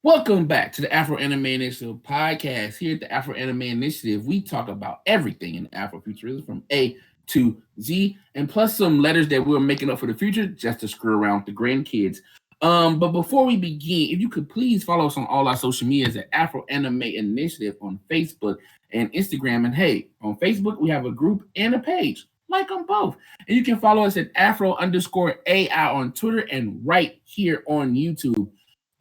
Welcome back to the Afro Anime Initiative podcast. Here at the Afro Anime Initiative, we talk about everything in Afrofuturism from A to Z, and plus some letters that we're making up for the future just to screw around with the grandkids. But before we begin, if you could please follow us on all our social medias at Afro Anime Initiative on Facebook and Instagram. And hey, on Facebook, we have a group and a page. Like them both. And you can follow us at Afro underscore AI on Twitter and right here on YouTube.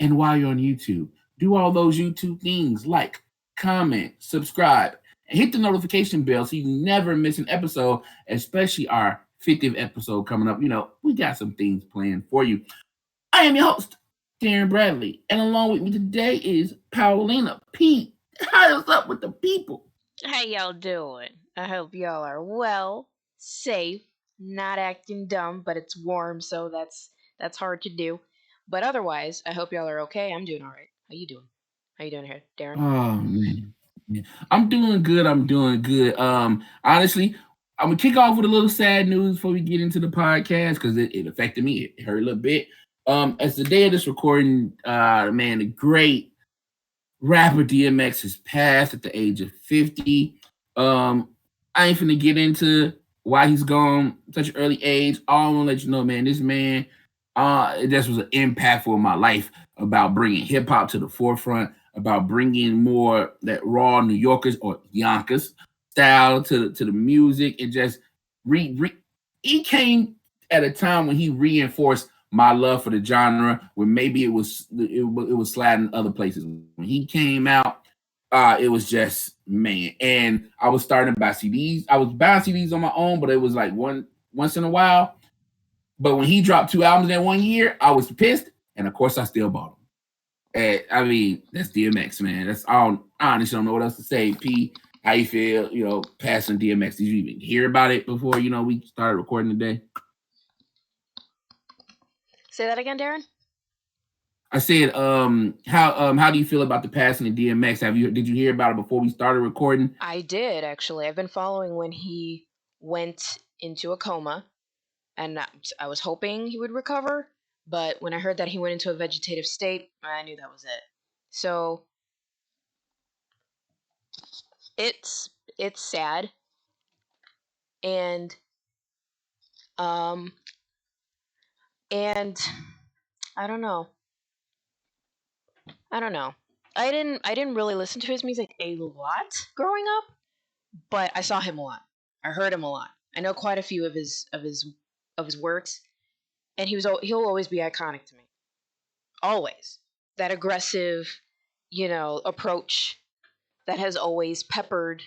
And while you're on YouTube, do all those YouTube things like comment, subscribe, and hit the notification bell so you never miss an episode, especially our 50th episode coming up. We got some things planned for you. I am your host, Darren Bradley, and along with me today is Paolina. Pete, how's up with the people? How y'all doing? I hope y'all are well, safe, not acting dumb, but it's warm, so that's hard to do. But otherwise, I hope y'all are okay. I'm doing all right. How you doing? How you doing here, Darren? Oh man. Yeah. I'm doing good. I'm doing good. Honestly, I'm gonna kick off with a little sad news before we get into the podcast because it affected me. It hurt a little bit. As the day of this recording, man, the great rapper DMX has passed at the age of 50. Um, I ain't finna get into why he's gone at such an early age. All I want to let you know, man, this man, it just was an impactful in my life about bringing hip hop to the forefront, about bringing more that raw New Yorkers or Yonkers style to the music, and just he came at a time when he reinforced my love for the genre when maybe it was sliding other places. When he came out, it was just man. And I was starting to buy CDs. I was buying CDs on my own, but it was like once in a while. But when he dropped two albums in 1 year, I was pissed, and of course I still bought them. And, I mean, that's DMX, man. That's all. I honestly don't know what else to say. P, how you feel? Passing DMX. Did you even hear about it before we started recording today? Say that again, Darren. I said, how do you feel about the passing of DMX? Did you hear about it before we started recording? I did actually. I've been following when he went into a coma, and I was hoping he would recover. But when I heard that he went into a vegetative state, I knew that was it. So it's sad, and um and I don't know. I don't know. I didn't really listen to his music a lot growing up, but I saw him a lot. I heard him a lot. I know quite a few of his works, and he'll always be iconic to me. Always. That aggressive, approach that has always peppered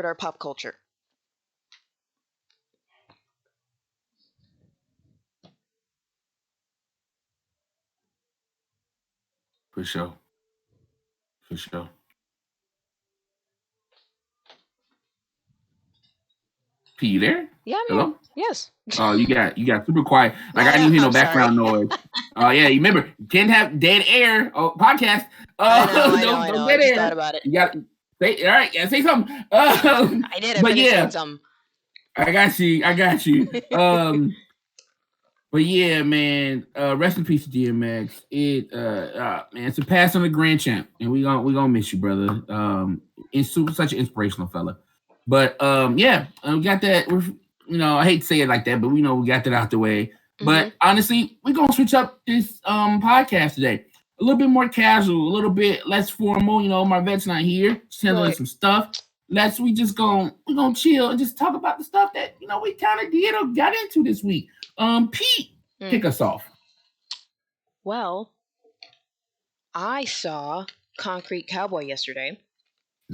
our pop culture. For sure. For sure. P, you there? Yeah, I'm here. Hello? Yes. Oh, you got super quiet. Like I I didn't know. even hear no I'm sorry. background noise. Oh yeah, you remember you can't have dead air. Oh, podcast. I know. I know. No, I no know. I dead just thought air. about it. You got say all right. Yeah, say something. I did. I But finished saying yeah, something. I got you. I got you. But yeah, man. Rest in peace to DMX. Man, it's a pass on the grand champ, and we gonna miss you, brother. It's such an inspirational fella. But yeah, we got that. I hate to say it like that, but we know we got that out the way. Hmm. But honestly, we're gonna switch up this podcast today. A little bit more casual, a little bit less formal. My vet's not here, just handling Right. some stuff. We gonna chill and just talk about the stuff that we kind of did or got into this week. Pete, Mm. kick us off. Well, I saw Concrete Cowboy yesterday,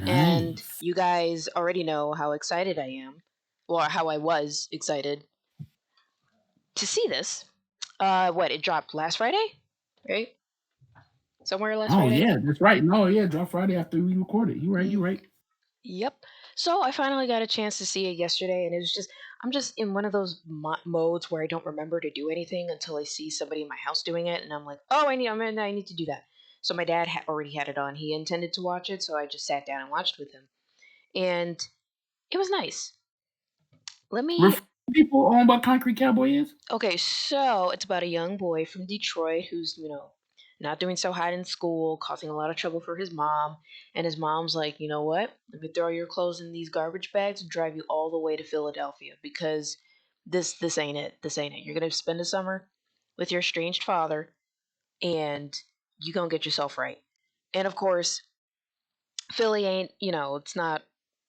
and Nice. you guys already know how excited I am, or how I was excited to see this. What, it dropped last Friday, right? Somewhere last Oh Friday. yeah, that's right. No, yeah, drop Friday after we recorded. You right. You Mm, right. yep. So I finally got a chance to see it yesterday, and it was just I'm just in one of those modes where I don't remember to do anything until I see somebody in my house doing it, and I'm like, oh, I need to do that. So my dad already had it on. He intended to watch it, so I just sat down and watched with him, and it was nice. Let me. people on what Concrete Cowboy is? Okay, so it's about a young boy from Detroit who's, not doing so hot in school, causing a lot of trouble for his mom. And his mom's like, you know what? Let me throw your clothes in these garbage bags and drive you all the way to Philadelphia because this ain't it. This ain't it. You're gonna spend a summer with your estranged father, and you gonna get yourself right. And of course, Philly ain't, it's not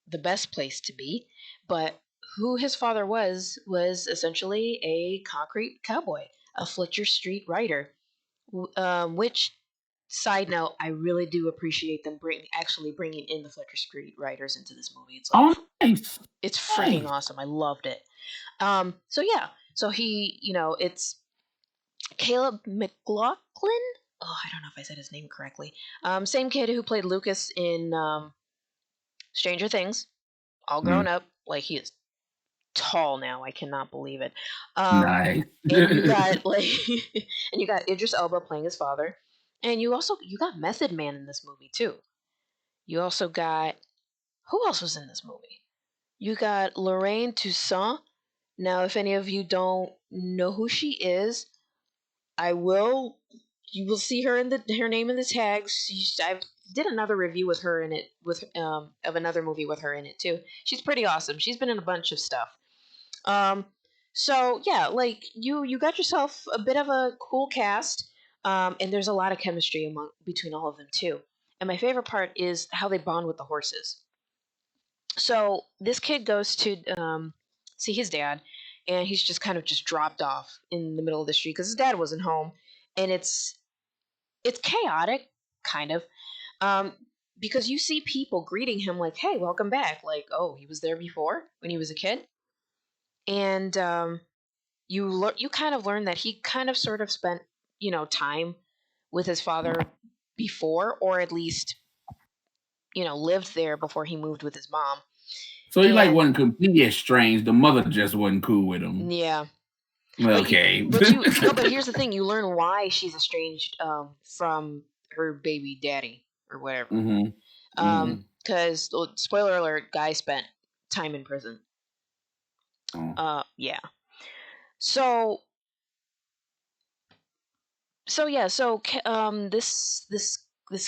the best place to be, but who his father was essentially a concrete cowboy, a Fletcher Street writer. Which, side note, I really do appreciate them actually bringing in the Fletcher Street writers into this movie. It's like Oh, nice, it's freaking nice. awesome. I loved it. So yeah, so he, it's Caleb McLaughlin. Oh, I don't know if I said his name correctly. Same kid who played Lucas in Stranger Things, all Mm, grown up. Like he is tall now. I cannot believe it. Um, nice. and you got like, and you got Idris Elba playing his father, and you got Method Man in this movie too. You also got who else was in this movie? You got Lorraine Toussaint. Now, if any of you don't know who she is, I will. You will see her in her name in the tags. I did another review with her in it with of another movie with her in it too. She's pretty awesome. She's been in a bunch of stuff. Um, so yeah, like you got yourself a bit of a cool cast, and there's a lot of chemistry between all of them too. And my favorite part is how they bond with the horses. So this kid goes to see his dad, and he's just kind of just dropped off in the middle of the street because his dad wasn't home, and it's chaotic, kind of, um, because you see people greeting him like, "Hey, welcome back!" Like, "Oh, he was there before when he was a kid," and you kind of learn that he kind of sort of spent time with his father before, or at least lived there before he moved with his mom. So he like And wasn't completely estranged. The mother just wasn't cool with him. yeah, but Okay. you no, but here's the thing: you learn why she's estranged from her baby daddy or whatever. Mm-hmm. Mm-hmm. Because spoiler alert, guy spent time in prison. Oh. Yeah. So yeah, this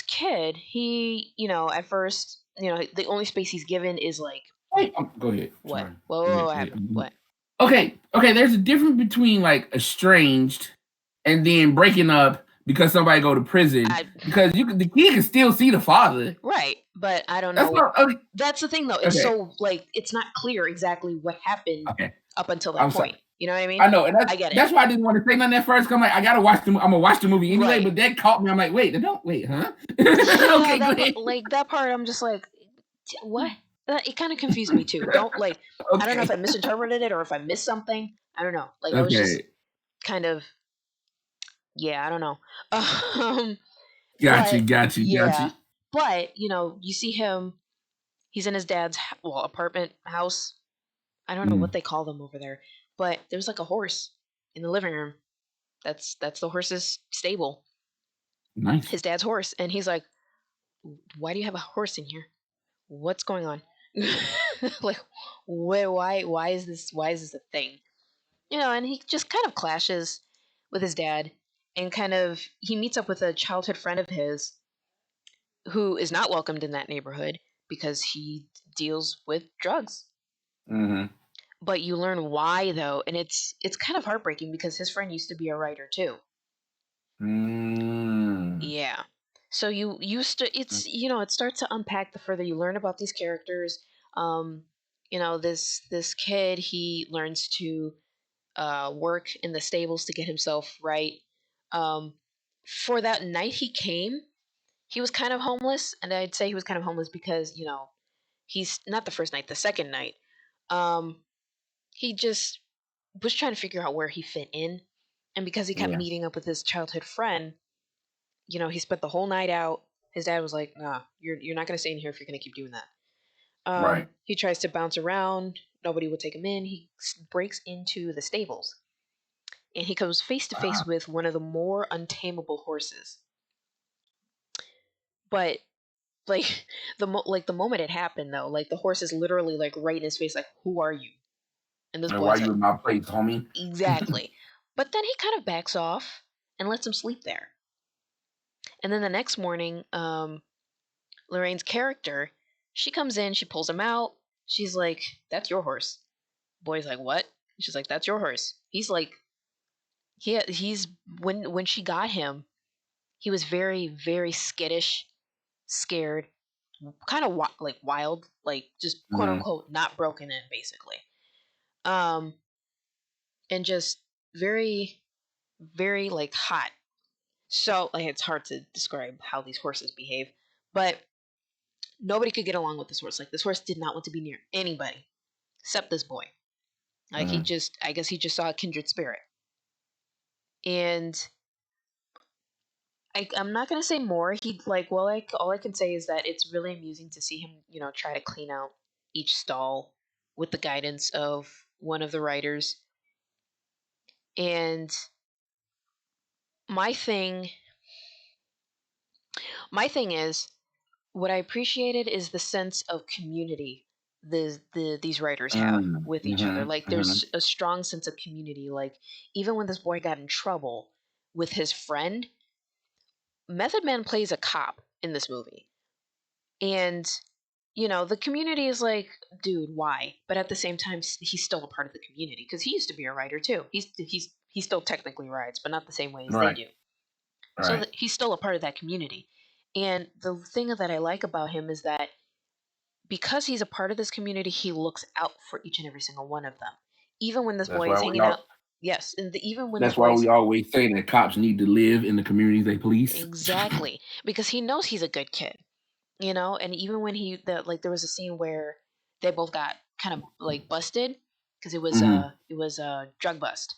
kid, he at first, the only space he's given is like Wait, go ahead. what? Sorry. Whoa, Go ahead. what Go ahead. happened? What? Okay. Okay. There's a difference between like estranged and then breaking up because somebody go to prison I because the kid can still see the father. Right, but I don't That's know. not okay. That's the thing, though. It's Okay. so like it's not clear exactly what happened Okay. up until that I'm sorry. point. You know what I mean? I know, and I get it. that's why I didn't want to say nothing at first. Cause I'm like, I gotta watch the. I'm gonna watch the movie anyway. Right. But that caught me. I'm like, wait, don't wait, huh? Yeah, Okay, go ahead. like that part, I'm just like, what? It kind of confused me too. Don't like, I don't know if Okay. I misinterpreted it or if I missed something. I don't know. Like I was just Okay. kind of, yeah, I don't know. Um, Got you. but Got you. Got yeah, you. but you see him. He's in his dad's apartment house. I don't know what Mm, they call them over there, but there's like a horse in the living room. That's the horse's stable. nice. His dad's horse, and he's like, "Why do you have a horse in here? What's going on? Like, why is this a thing?" And he just kind of clashes with his dad, and kind of he meets up with a childhood friend of his who is not welcomed in that neighborhood because he deals with drugs. Mm-hmm. But you learn why though, and it's kind of heartbreaking because his friend used to be a writer too. Mm. Yeah. So it's it starts to unpack the further you learn about these characters. Um, this kid, he learns to work in the stables to get himself right. Um, for that night he came, he was kind of homeless, and I'd say he was kind of homeless because he's not the first night, the second night. Um, he just was trying to figure out where he fit in, and because he kept Yeah. meeting up with his childhood friend, he spent the whole night out. His dad was like, "Nah, you're not gonna stay in here if you're gonna keep doing that." Right. He tries to bounce around. Nobody would take him in. He breaks into the stables, and he comes face to face Ah, with one of the more untamable horses. But like the moment it happened though, like the horse is literally like right in his face, like, "Who are you?" And this And why boy's you like, in my place, homie? exactly. But then he kind of backs off and lets him sleep there. And then the next morning, Lorraine's character, she comes in, she pulls him out. She's like, "That's your horse." Boy's like, "What?" She's like, "That's your horse." He's like, he's when she got him, he was very very skittish, scared, kind of like wild, like just quote Mm-hmm. unquote not broken in basically. Um, and just very very like hot. So like it's hard to describe how these horses behave, but nobody could get along with this horse. Like this horse did not want to be near anybody except this boy. Like he Mm-hmm. just, I guess he just saw a kindred spirit. And I'm not gonna say more. He like, well, like all I can say is that it's really amusing to see him, try to clean out each stall with the guidance of one of the writers. And my thing, my thing is what I appreciated is the sense of community these writers have with each other. Like Mm-hmm. there's a strong sense of community. Like even when this boy got in trouble with his friend, Method Man plays a cop in this movie. And the community is like, dude, why? But at the same time, he's still a part of the community because he used to be a writer too. He still technically writes, but not the same way as they Right. do. So Right. he's still a part of that community. And the thing that I like about him is that because he's a part of this community, he looks out for each and every single one of them. Even when this That's boy why is we hanging out, all. yes, even when this That's why boy is we always say that cops need to live in the communities they police. exactly because he knows he's a good kid, and even when like there was a scene where they both got kind of like busted because Mm-hmm. it was a drug bust,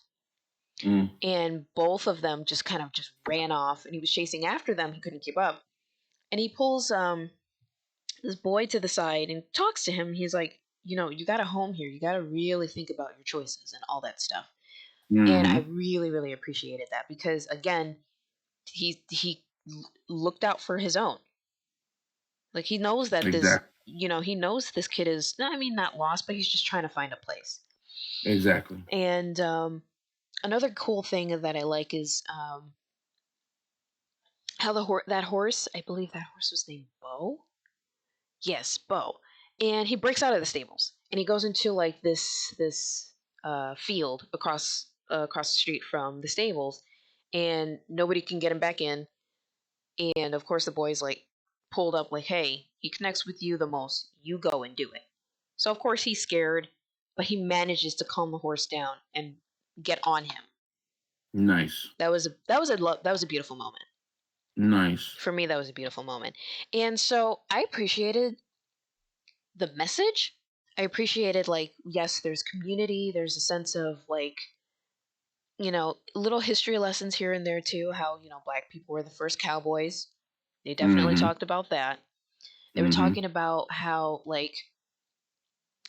Mm-hmm. and both of them just kind of just ran off, and he was chasing after them. He couldn't keep up, and he pulls this boy to the side and talks to him. He's like, you got a home here. You got to really think about your choices and all that stuff. And I Mm-hmm. really, really appreciated that because again, he looked out for his own. Like he knows that Exactly. he knows this kid is, I mean, not lost, but he's just trying to find a place. Exactly. And another cool thing that I like is how that horse, I believe that horse was named Bo. Yes, Bo. And he breaks out of the stables and he goes into like this field across the street from the stables, and nobody can get him back in. And of course, the boy's like pulled up, like, "Hey, he connects with you the most. You go and do it." So of course he's scared, but he manages to calm the horse down and get on him. Nice. That was a beautiful moment Nice. for me. That was a beautiful moment, and so I appreciated the message. I appreciated like yes, there's community. There's a sense of like little history lessons here and there too. How black people were the first cowboys. They definitely Mm-hmm. talked about that. They were Mm-hmm. talking about how like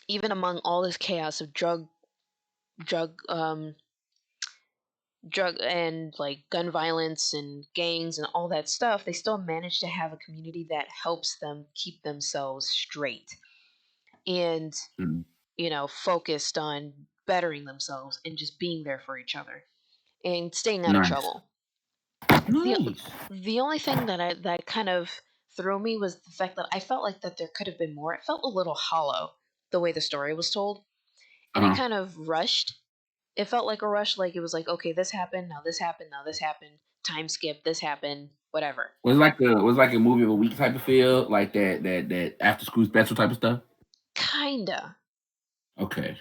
even among all this chaos of drug drug and like gun violence and gangs and all that stuff, they still manage to have a community that helps them keep themselves straight and Mm-hmm. focused on bettering themselves and just being there for each other and staying out of Nice. trouble. the Nice. the only thing that kind of threw me was the fact that I felt like that there could have been more. It felt a little hollow the way the story was told, and it Uh-huh. kind of rushed. It felt like a rush, like it was like, okay, this happened, now this happened, now this happened, time skip, this happened, whatever. Was like a movie of a week type of feel, like that after school special type of stuff. Kinda, Okay.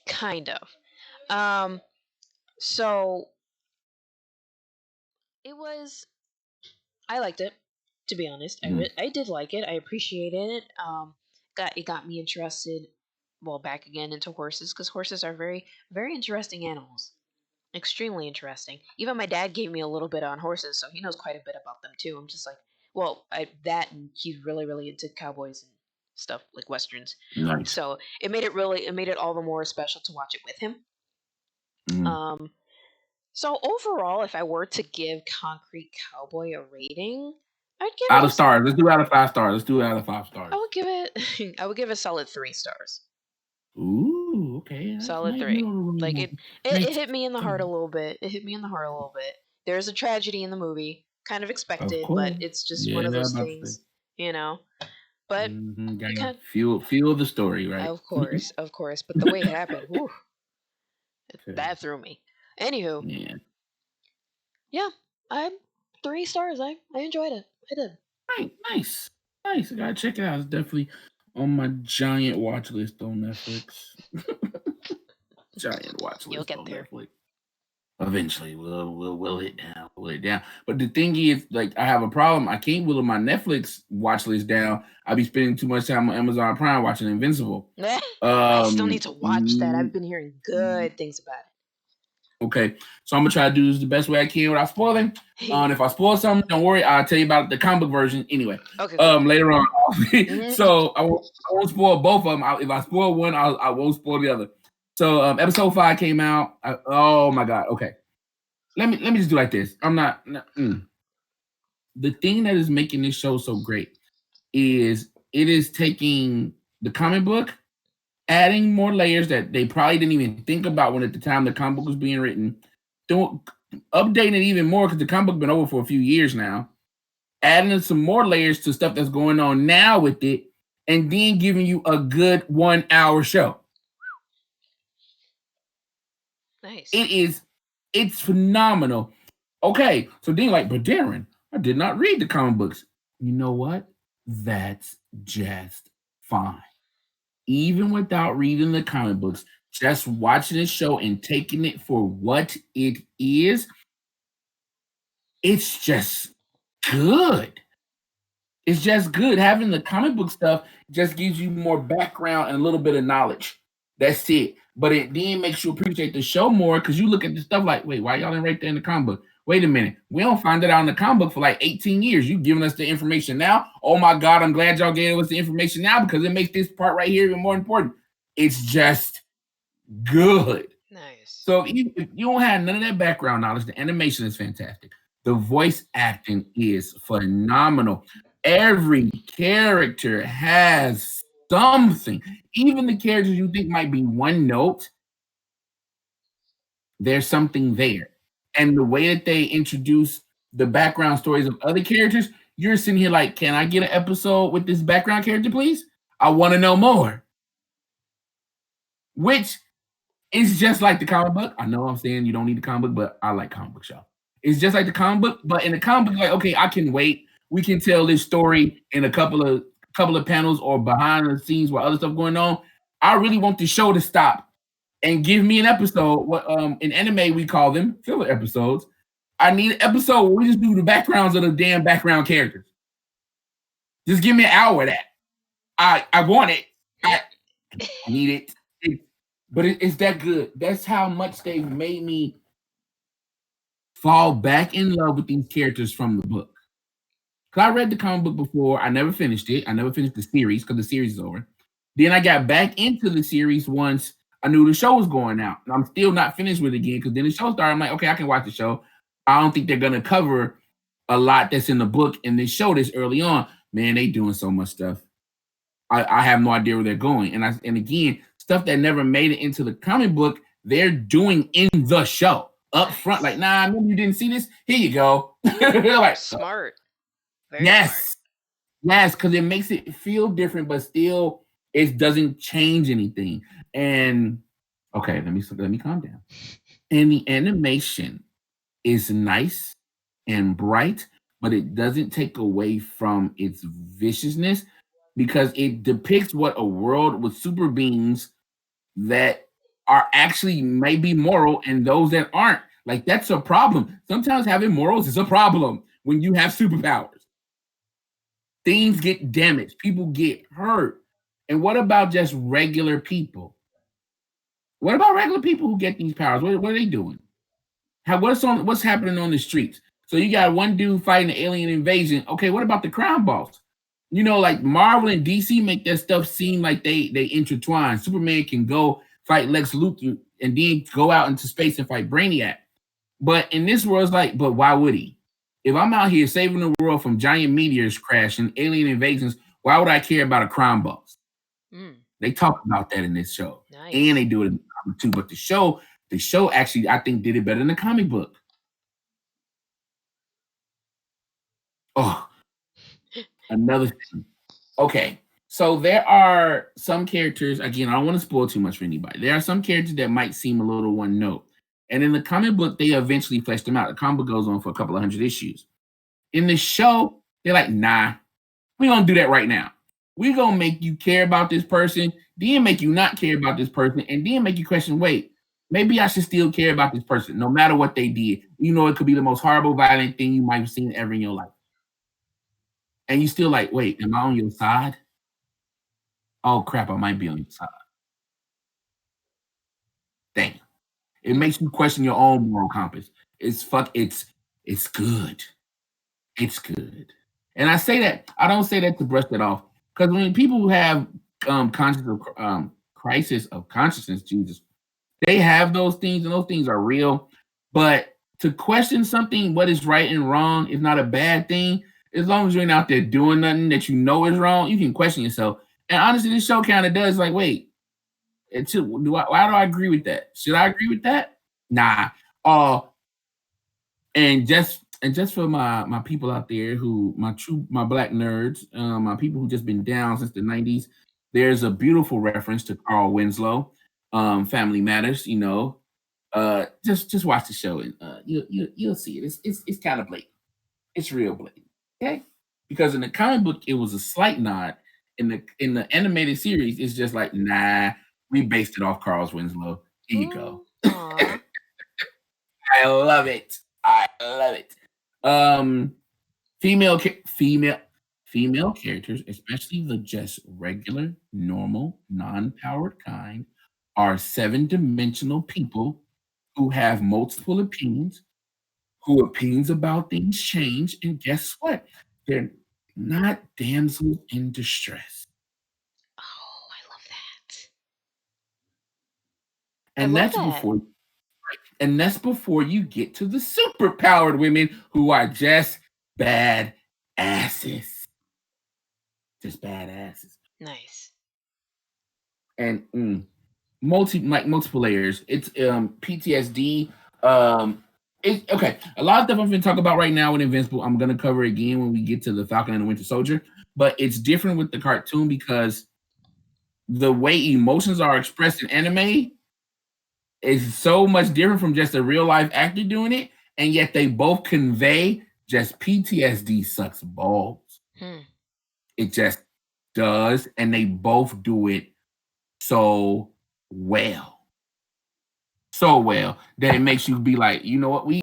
kind of. Um, so it was. I liked it, to be honest. Mm-hmm. I did like it. I appreciated it. Got me interested. Well, back again into horses because horses are very very interesting animals. Extremely interesting. Even my dad gave me a little bit on horses, so he knows quite a bit about them too. I'm just like, well, that and he's really really into cowboys and stuff like westerns. Nice. So it made it all the more special to watch it with him. Mm-hmm. Um, so overall, if I were to give Concrete Cowboy a rating, I'd give Out it of stars. Let's do it out of 5 stars. Let's do it out of 5 stars. I would give it I would give it a solid 3 stars. Ooh. Okay. Solid nice three. middle of the road Like movie. it Nice hit me in the heart a three. little bit. It hit me in the heart a little bit. There's a tragedy in the movie, kind of Of expected, but course. it's just Yeah, one of I'm those about to say. things, you know. But it Gotta kind feel the story, right? of course. But the way it happened, whew, Okay. that threw me. Anywho, Yeah. yeah, I'm 3 stars. I enjoyed it. I did. Right. Nice. Nice. I gotta check it out. It's definitely on my giant watch list on Netflix. Giant watch You'll list get on there. Netflix. Eventually, we'll will it down, will it down. But the thing is, like, I have a problem. I can't will my Netflix watch list down. I be spending too much time on Amazon Prime watching Invincible. I still need to watch that. I've Mm, been hearing good things about okay, so I'm gonna try to do this the best way I can without spoiling. it. If I spoil something, don't worry. I'll tell you about the comic book version anyway. Okay, cool. Later on. Mhm. So I won't spoil both of them. If I spoil one, I won't spoil the other. So episode 5 came out. Oh my god. Okay, let me just do like this. I'm not. The thing that is making this show so great is it is taking the comic book, adding more layers that they probably didn't even think about when at the time the comic book was being written. Don't updating it even more because the comic book been over for a few years now. Adding some more layers to stuff that's going on now with it, and then giving you a good 1 hour show. Nice. It is, it's phenomenal. Okay, so then like, but Darren, I did not read the comic books. You know what? That's just fine. Even without reading the comic books, just watching the show and taking it for what it is, it's just good. It's just good. Having the comic book stuff just gives you more background and a little bit of knowledge. That's it. But it then makes you appreciate the show more because you look at the stuff like, wait, why y'all ain't right there in the comic book? Wait a minute. We don't find it out in the comic book for like 18 years. You giving us the information now. Oh my God, I'm glad y'all gave us the information now because it makes this part right here even more important. It's just good. Nice. So if you don't have none of that background knowledge, the animation is fantastic. The voice acting is phenomenal. Every character has something. Even the characters you think might be one note, there's something there. And the way that they introduce the background stories of other characters, you're sitting here like, can I get an episode with this background character, please? I want to know more. Which it's just like the comic book. I know I'm saying you don't need the comic book, but I like comic book show. It's just like the comic book, but in the comic book, like, okay, I can wait. We can tell this story in a couple of panels or behind the scenes while other stuff going on. I really want the show to stop and give me an episode. What in anime we call them filler episodes. I need an episode where we just do the backgrounds of the damn background characters. Just give me an hour of that. I want it. I need it. But it's that good. That's how much they made me fall back in love with these characters from the book. Because I read the comic book before. I never finished it. I never finished the series because the series is over. Then I got back into the series once I knew the show was going out. And I'm still not finished with it again because then the show started. I'm like, okay, I can watch the show. I don't think they're going to cover a lot that's in the book in this show this early on. Man, they doing so much stuff. I have no idea where they're going. And again, stuff that never made it into the comic book, they're doing in the show up front. Like, nah, maybe you didn't see this. Here you go. Like, Smart. Very yes, yes, because it makes it feel different, but still, it doesn't change anything. And okay, let me calm down. And the animation is nice and bright, but it doesn't take away from its viciousness because it depicts what a world with super beings that are actually maybe moral and those that aren't. Like that's a problem. Sometimes having morals is a problem when you have superpowers. Things get damaged, people get hurt. And what about just regular people? What about regular people who get these powers? What are they doing? What's happening on the streets? So you got one dude fighting the alien invasion. Okay, what about the crime boss? You know, like Marvel and DC make that stuff seem like they intertwine. Superman can go fight Lex Luthor and then go out into space and fight Brainiac. But in this world, it's like, but why would he? If I'm out here saving the world from giant meteors crashing, alien invasions, why would I care about a crime boss? Mm, They talk about that in this show, and nice. they do it in the comic too. But the show actually, I think, did it better than the comic book. Oh, another thing. Okay, so there are some characters. Again, I don't want to spoil too much for anybody. There are some characters that might seem a little one note, and in the comic book, they eventually fleshed them out. The comic book goes on for a couple of hundred issues. In the show, they're like, nah, we're gonna do that right now. We're gonna make you care about this person, then make you not care about this person, and then make you question, wait, maybe I should still care about this person, no matter what they did. You know, it could be the most horrible, violent thing you might have seen ever in your life. And you still like, wait, am I on your side? Oh crap, I might be on your side. Damn. It makes you question your own moral compass. It's good. It's good. And I say that, I don't say that to brush it off. Because when people who have conscious of crisis of consciousness, Jesus, they have those things, and those things are real. But to question something, what is right and wrong, is not a bad thing. As long as you ain't out there doing nothing that you know is wrong, you can question yourself. And honestly, this show kind of does. Like, wait, why do I agree with that? Should I agree with that? Nah. Uh, and just for my people out there who my black nerds, my people who just been down since the 90s, there's a beautiful reference to Carl Winslow, Family Matters. Just watch the show, and you'll see it. It's kind of blatant. It's real blatant. Okay, because in the comic book it was a slight nod. In the animated series, it's just like, nah, we based it off Carl Winslow. Here you go. Ooh, aw. I love it. I love it. Um, female characters, especially the just regular, normal, non-powered kind, are seven-dimensional people who have multiple opinions, who opinions about things change, and guess what? They're not damsels in distress. Oh, I love that. I And love that's that. before and that's before you get to the super powered women who are just bad asses. Just bad asses. Nice. And multiple layers. It's PTSD. Um okay. A lot of stuff I'm gonna talk about right now with Invincible, I'm gonna cover again when we get to the Falcon and the Winter Soldier. But it's different with the cartoon because the way emotions are expressed in anime is so much different from just a real life actor doing it, and yet they both convey just PTSD sucks balls. Hmm. It just does, and they both do it so well, so well that it makes you be like, you know what, we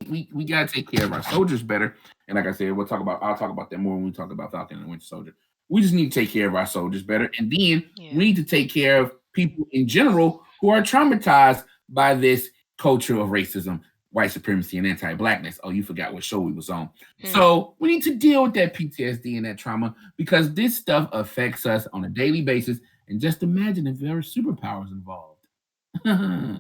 gotta take care of our soldiers better. And like I said, I'll talk about that more when we talk about Falcon and Winter Soldier. We just need to take care of our soldiers better, and then we Yeah. need to take care of people in general who are traumatized by this culture of racism, white supremacy, and anti-blackness. Oh, you forgot what show we was on. Hmm. So we need to deal with that PTSD and that trauma because this stuff affects us on a daily basis. And just imagine if there were superpowers involved. Mm-hmm.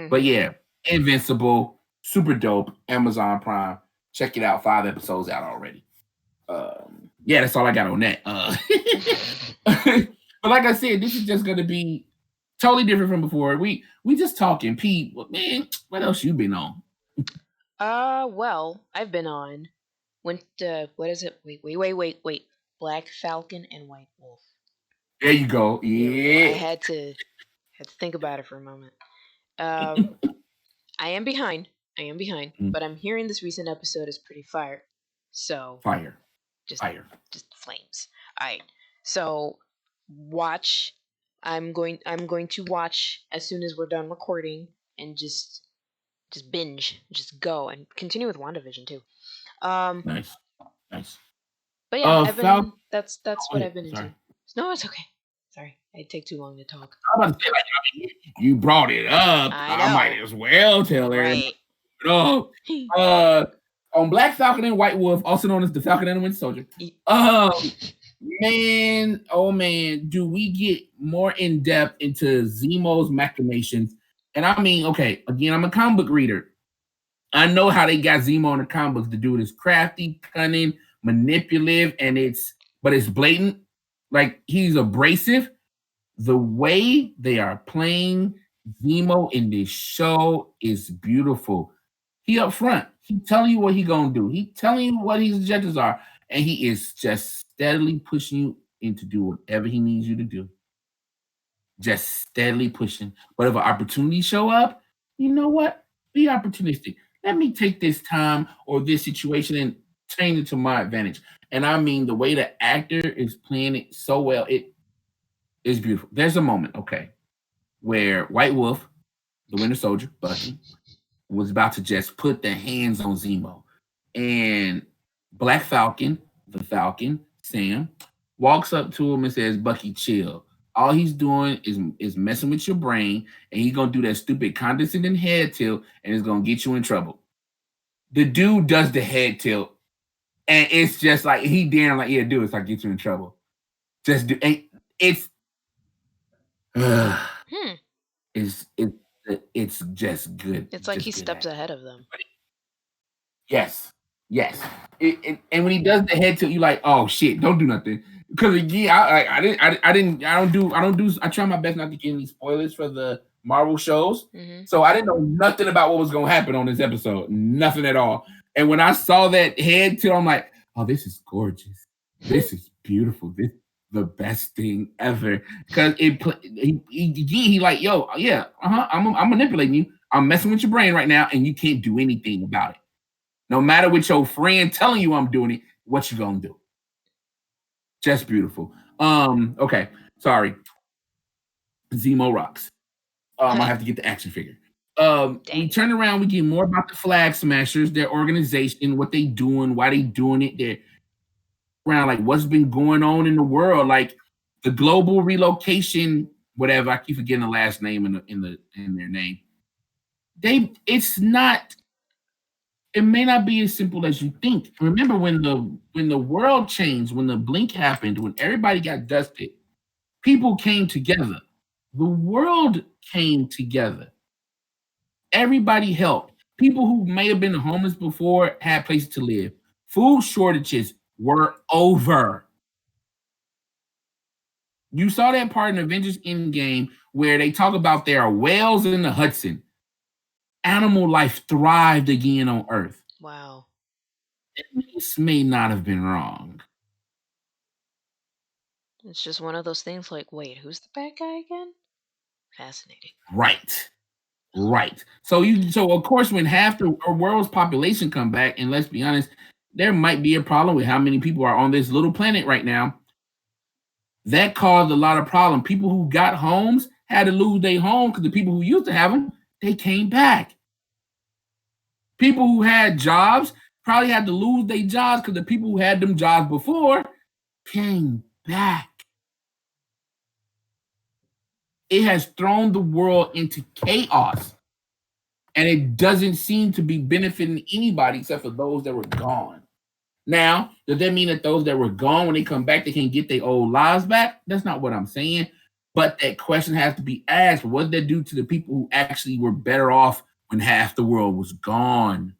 But yeah, Invincible, super dope. Amazon Prime. Check it out. 5 episodes out already. Yeah, that's all I got on that. But like I said, this is just gonna be totally different from before. We just talking. Pete, man, what else you been on? Well, I've been on. What is it? Wait. Black Falcon and White Wolf. There you go. There we go. I Yeah. had to think about it for a moment. Um, I am behind. I am behind, Mm, but I'm hearing this recent episode is pretty fire. So fire. just Fire. just flames. All right. So watch. I'm going to watch as soon as we're done recording and just binge, just go and continue with WandaVision too. Um, Nice. Nice. but yeah, I've Falcon. been that's Go what ahead. I've been Sorry. into. No, it's okay. Sorry, I take too long to talk. I'm about to say, like, I mean, you brought it up. I I might know, as well tell everybody. right? No. Uh, on Black Falcon and White Wolf, also known as the Falcon and the Winter Soldier. Um, man, oh man, do we get more in depth into Zemo's machinations? And I mean, okay, again, I'm a comic book reader. I know how they got Zemo in the comic books. The dude is crafty, cunning, manipulative, and it's blatant. Like he's abrasive. The way they are playing Zemo in this show is beautiful. He up front. He telling you what he gonna do. He telling you what his objectives are, and he is just steadily pushing you into do whatever he needs you to do. Just steadily pushing. But if an opportunity show up, you know what? Be opportunistic. Let me take this time or this situation and change it to my advantage. And I mean the way the actor is playing it so well, it is beautiful. There's a moment, okay, where White Wolf, the Winter Soldier, Bucky, was about to just put the hands on Zemo. And Black Falcon, the Falcon, Sam, walks up to him and says, Bucky, chill. All he's doing is messing with your brain, and he's gonna do that stupid condescending head tilt, and it's gonna get you in trouble. The dude does the head tilt, and it's just like he damn like, yeah, dude, it's like get you in trouble. Just do and it's Hmm. it's it's just good. It's like he Just good steps acting. ahead of them. Yes, yes. And when he does the head tilt, you like, oh shit, don't do nothing. Because again, I don't do. I try my best not to get any spoilers for the Marvel shows. Mm-hmm. So I didn't know nothing about what was gonna happen on this episode, nothing at all. And when I saw that head tilt, I'm like, oh, this is gorgeous. This is beautiful. This is the best thing ever. Because he like, yo, yeah, I'm manipulating you. I'm messing with your brain right now, and you can't do anything about it. No matter what your friend telling you I'm doing it, what you gonna do? Just beautiful. Okay, sorry. Zemo rocks. I have to get the action figure. We Dang. turn around, we get more about the Flag Smashers, their organization, what they doing, why they doing it, their around like what's been going on in the world, like the global relocation, whatever. I keep forgetting the last name in their name. It's not it may not be as simple as you think. Remember when the world changed, when the blink happened, when everybody got dusted, people came together. The world came together. Everybody helped. People who may have been homeless before had places to live. Food shortages were over. You saw that part in Avengers Endgame where they talk about there are whales in the Hudson. Animal life thrived again on Earth. Wow. This may not have been wrong. It's just one of those things like, wait, who's the bad guy again? Fascinating. Right. Right. So of course when half the world's population come back, and let's be honest, there might be a problem with how many people are on this little planet right now. That caused a lot of problem. People who got homes had to lose their home because the people who used to have them, they came back. People who had jobs probably had to lose their jobs because the people who had them jobs before came back. It has thrown the world into chaos. And it doesn't seem to be benefiting anybody except for those that were gone. Now, does that mean that those that were gone, when they come back, they can get their old lives back? That's not what I'm saying. But that question has to be asked. What did that do to the people who actually were better off when half the world was gone?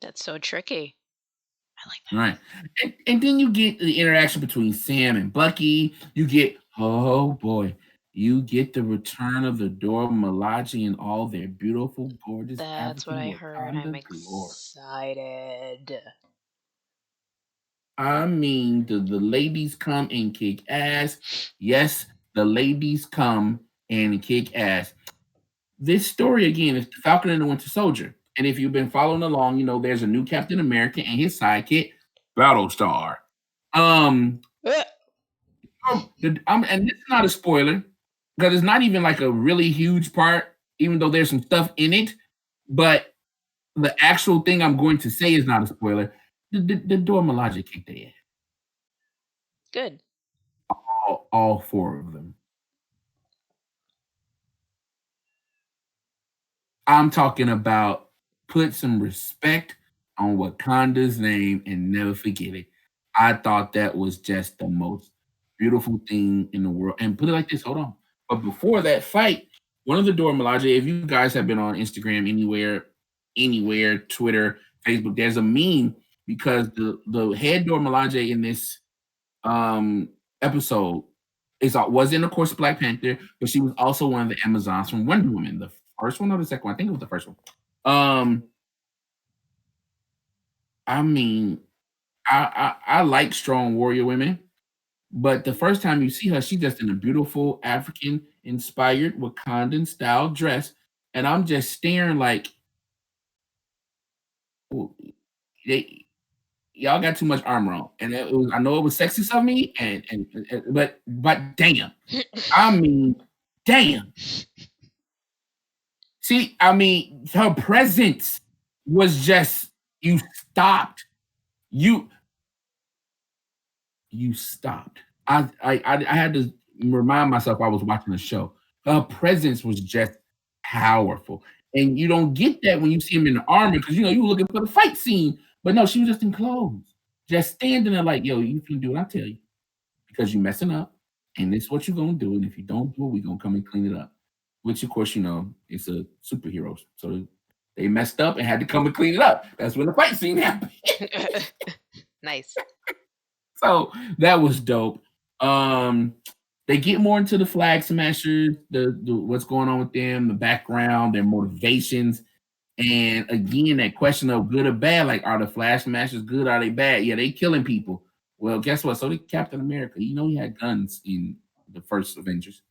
That's so tricky. I like that. Right. And then you get the interaction between Sam and Bucky. You get, oh boy, you get the return of the Dora Milaje and all their beautiful, gorgeous That's what African I heard. I'm Wakanda glory. excited. I mean, the ladies come and kick ass. Yes, the ladies come and kick ass. This story again is Falcon and the Winter Soldier. And if you've been following along, you know there's a new Captain America and his sidekick, Battlestar. Um, Ugh. and this is not a spoiler because it's not even like a really huge part, even though there's some stuff in it. But the actual thing I'm going to say is not a spoiler. The Dora Milaje kicked their ass. Good. All four of them. I'm talking about put some respect on Wakanda's name and never forget it. I thought that was just the most beautiful thing in the world. And put it like this, hold on. But before that fight, one of the Dora Milaje, if you guys have been on Instagram anywhere, Twitter, Facebook, there's a meme because the head Dora Milaje in this episode was in, of course, Black Panther, but she was also one of the Amazons from Wonder Woman, the first one or the second one. I think it was the first one. Um, I mean, I like strong warrior women, but the first time you see her, she's just in a beautiful African inspired Wakandan style dress, and I'm just staring like, "Ooh, they, y'all got too much armor on." And it was, I know it was sexist of me, but damn, I mean, damn. See, I mean, her presence was just, you stopped. You you stopped. I had to remind myself I was watching a show. Her presence was just powerful, and you don't get that when you see him in the armor because you were looking for the fight scene. But no, she was just in clothes, just standing there like, "Yo, you can do what I tell you because you messing up, and this is what you're gonna do. And if you don't do it, we gonna come and clean it up." Which, of course, it's a superhero, so they messed up and had to come and clean it up. That's when the fight scene happened. Nice. So that was dope. Um, they get more into the flag smashers, the what's going on with them, the background, their motivations, and again that question of good or bad. Like, are the flag smashers good? Are they bad? Yeah, they killing people. Well, guess what? So did Captain America. He had guns in the first Avengers.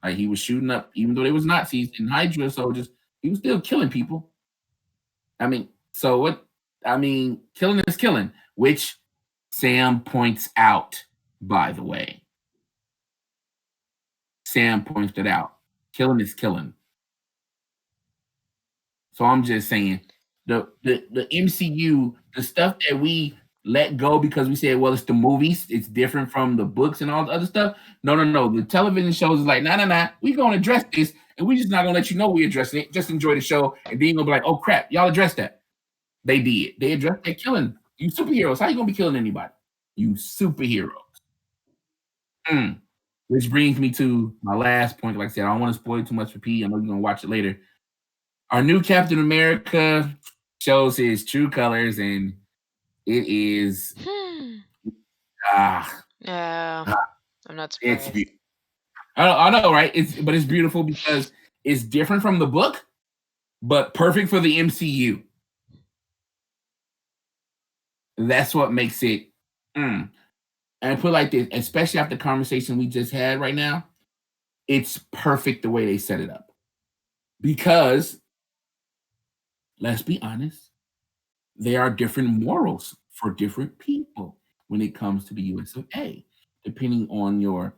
Like he was shooting up, even though they was Nazis and Hydra soldiers, he was still killing people. I mean, so what? I mean, killing is killing, which Sam points out, by the way. Sam points it out. Killing is killing. So I'm just saying the MCU, the stuff that we let go because we said, well, it's the movies, it's different from the books and all the other stuff. No, no, no. The television shows is like, nah, nah, nah. We're gonna address this, and we're just not gonna let you know we addressing it. Just enjoy the show, and then you're gonna be like, oh crap, y'all addressed that. They did. They addressed that killing. You superheroes. How you gonna be killing anybody? You superhero. Mm. Which brings me to my last point. Like I said, I don't want to spoil too much for P. I know you're gonna watch it later. Our new Captain America shows his true colors, and it is ah, Yeah, ah I'm not it's surprised. beautiful. I know, right? It's beautiful because it's different from the book, but perfect for the MCU. That's what makes it. Mm. And I put it like this, especially after the conversation we just had right now, it's perfect the way they set it up. Because let's be honest, there are different morals for different people when it comes to the US of A. Depending on your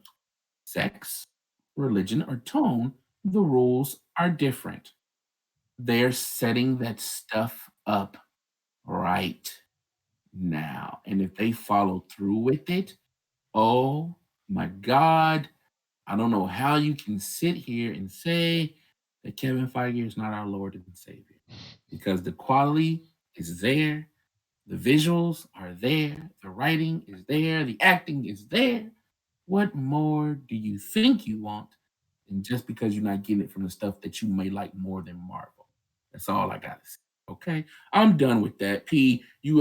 sex, religion, or tone, the rules are different. They're setting that stuff up right now. And if they follow through with it, oh my God, I don't know how you can sit here and say that Kevin Feige is not our Lord and Savior because the quality is there, the visuals are there, the writing is there, the acting is there. What more do you think you want? And just because you're not getting it from the stuff that you may like more than Marvel. That's all I gotta say. Okay, I'm done with that. P, you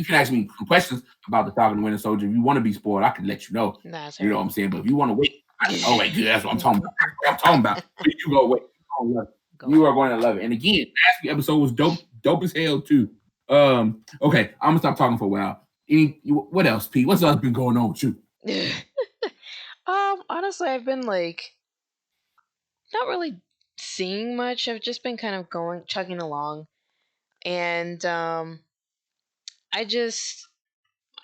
can ask me some questions about the Falcon and Winter Soldier. If you want to be spoiled, I can let you know. That's You know what alright. I'm saying? But if you want to wait, oh wait, good. That's what I'm talking about. That's what I'm talking about. You go wait. You gonna love it. Go You on. are going to love it. And again, last week episode was dope as hell too. Okay, I'm gonna stop talking for a while. What else, P? What's else been going on with you? Honestly, I've been like not really seeing much. I've just been kind of going chugging along, and I just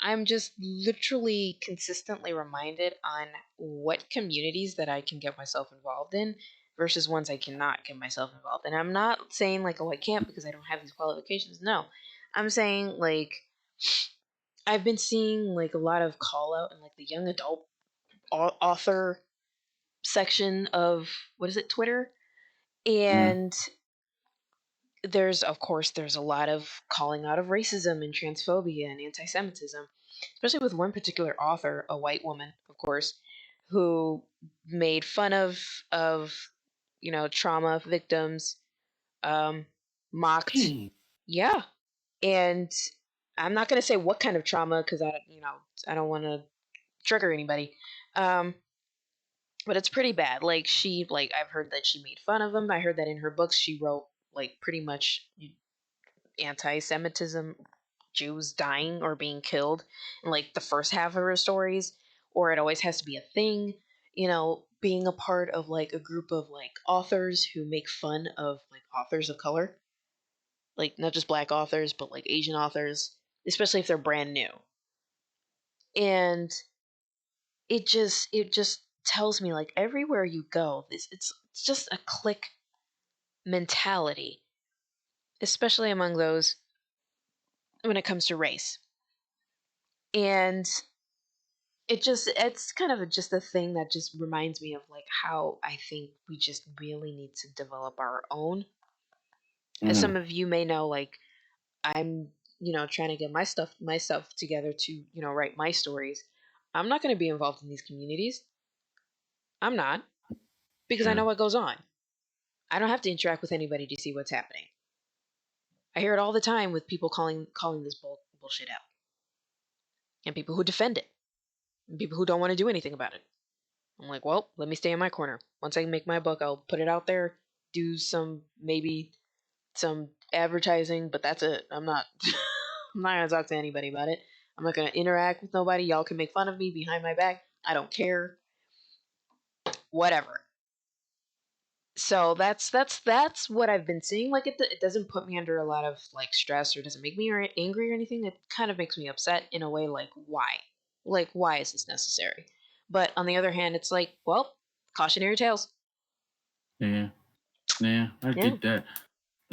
I'm just literally consistently reminded on what communities that I can get myself involved in versus ones I cannot get myself involved in. I'm not saying like, oh, I can't because I don't have these qualifications. No, I'm saying like I've been seeing like a lot of call out in like the young adult author section of what is it, Twitter, Mm, and there's of course there's a lot of calling out of racism and transphobia and anti-Semitism, especially with one particular author, a white woman, of course, who made fun of trauma victims, um, mocked, hey, yeah, and I'm not gonna say what kind of trauma because I don't want to trigger anybody. Um, but it's pretty bad. Like I've heard that she made fun of him. I heard that in her books she wrote like pretty much anti-Semitism, Jews dying or being killed in like the first half of her stories, or it always has to be a thing. Being a part of like a group of like authors who make fun of like authors of color, like not just black authors, but like Asian authors, especially if they're brand new. And it just tells me like everywhere you go, it's just a click mentality, especially among those when it comes to race. And it's kind of just a thing that just reminds me of like how I think we just really need to develop our own. As some Mm, of you may know, like I'm trying to get myself together to write my stories. I'm not going to be involved in these communities. I'm not, because I yeah. know what goes on. I don't have to interact with anybody to see what's happening. I hear it all the time with people calling this bullshit out, and people who defend it, and people who don't want to do anything about it. I'm like, well, let me stay in my corner. Once I make my book, I'll put it out there, do maybe some advertising, but that's it. I'm not I'm not gonna talk to anybody about it. I'm not gonna interact with nobody. Y'all can make fun of me behind my back. I don't care. Whatever. So that's what I've been seeing. Like it doesn't put me under a lot of like stress, or doesn't make me angry or anything. It kind of makes me upset in a way. Like why? Like why is this necessary? But on the other hand, it's like, well, cautionary tales. Yeah. Yeah. I Yeah. get that.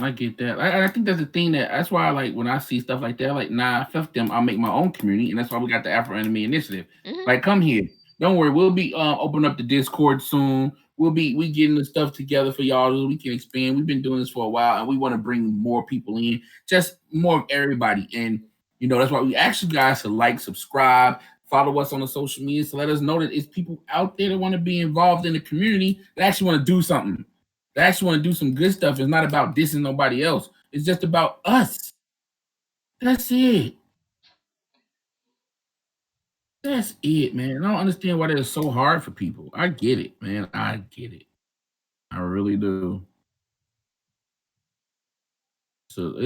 I get that. I think that's the thing that's why I like when I see stuff like that, like, nah, fuck them. I'll make my own community. And that's why we got the Afro Anime Initiative. Hmm. Like, come here. Don't worry. We'll be opening up the Discord soon. We getting the stuff together for y'all so we can expand. We've been doing this for a while and we want to bring more people in, just more of everybody. And that's why we ask you guys to like, subscribe, follow us on the social media to let us know that it's people out there that want to be involved in the community that actually want to do something. They actually want to do some good stuff. It's not about dissing nobody else. It's just about us. That's it. That's it, man. I don't understand why that is so hard for people. I get it, man. I get it. I really do. So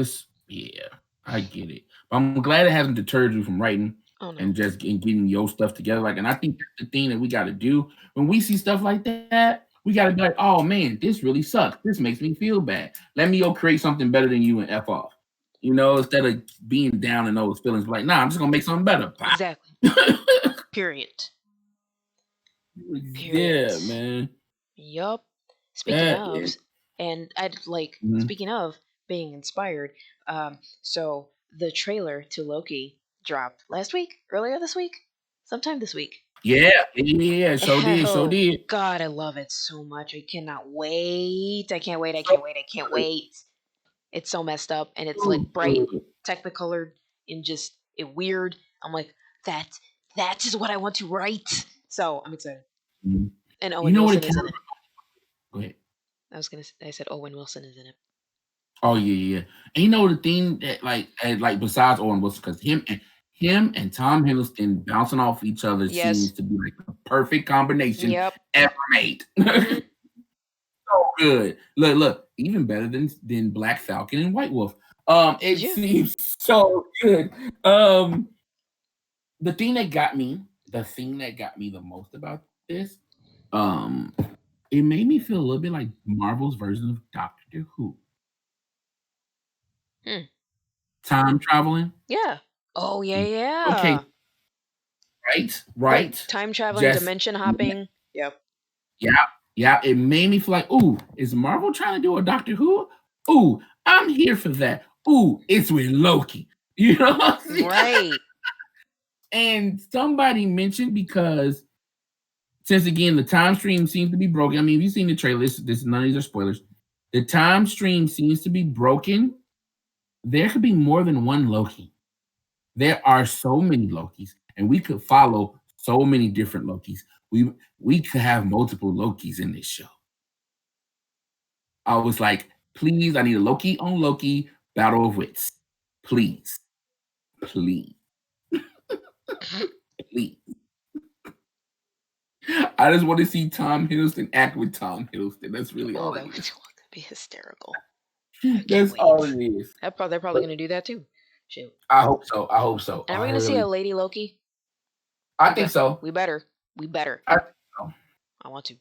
yeah, I get it. But I'm glad it hasn't deterred you from writing Oh no. and just getting your stuff together. Like, and I think that's the thing that we got to do when we see stuff like that. We got to be like, oh man, this really sucks. This makes me feel bad. Let me go create something better than you and f off. Instead of being down in those feelings, like, nah, I'm just gonna make something better. Exactly. Period. Period. Yeah, man. Yup. Speaking That of, is. and I'd like Mhm. speaking of being inspired. So the trailer to Loki dropped last week, earlier this week, sometime this week. Yeah, yeah, so did, so Oh did. God, I love it so much. I cannot wait. I can't wait. I So can't wait. I can't good. wait. It's so messed up, and it's So like bright, good. technicolored, and just it weird. I'm like, that that is what I want to write. So I'm excited. Mhm. And You Owen know what it Wilson is kind in of it. go ahead. I said Owen Wilson is in it. Oh yeah, yeah. Yeah. And the thing that like besides Owen Wilson, because him and Tom Hiddleston bouncing off each other seems Yes. to be like the perfect combination Yep. ever made. Mhm. So good. Look, even better than Black Falcon and White Wolf. It Yeah. seems so good. Um, the thing that got me the most about this, um, it made me feel a little bit like Marvel's version of Doctor Who. Hmm. Time traveling. Yeah. Oh yeah, Okay, yeah. right, Like right. time traveling, Just dimension hopping. Yep. yeah, yeah. It made me feel like, ooh, is Marvel trying to do a Doctor Who? Ooh, I'm here for that. Ooh, it's with Loki. You know what I'm saying? Right. And somebody mentioned because since again the time stream seems to be broken. I mean, if you've seen the trailer, this none of these are spoilers. The time stream seems to be broken. There could be more than one Loki. There are so many Lokis, and we could follow so many different Lokis. We could have multiple Lokis in this show. I was like, please, I need a Loki on Loki battle of wits. Please, please, please. I just want to see Tom Hiddleston act with Tom Hiddleston. That's really Oh, all that it would is. be hysterical. I can't That's all wait. it is. They're probably But gonna do that too. Shoot. I hope so. I hope so. And are we I gonna see a really, Lady Loki? I think so. We better. We better. I think so. I want to.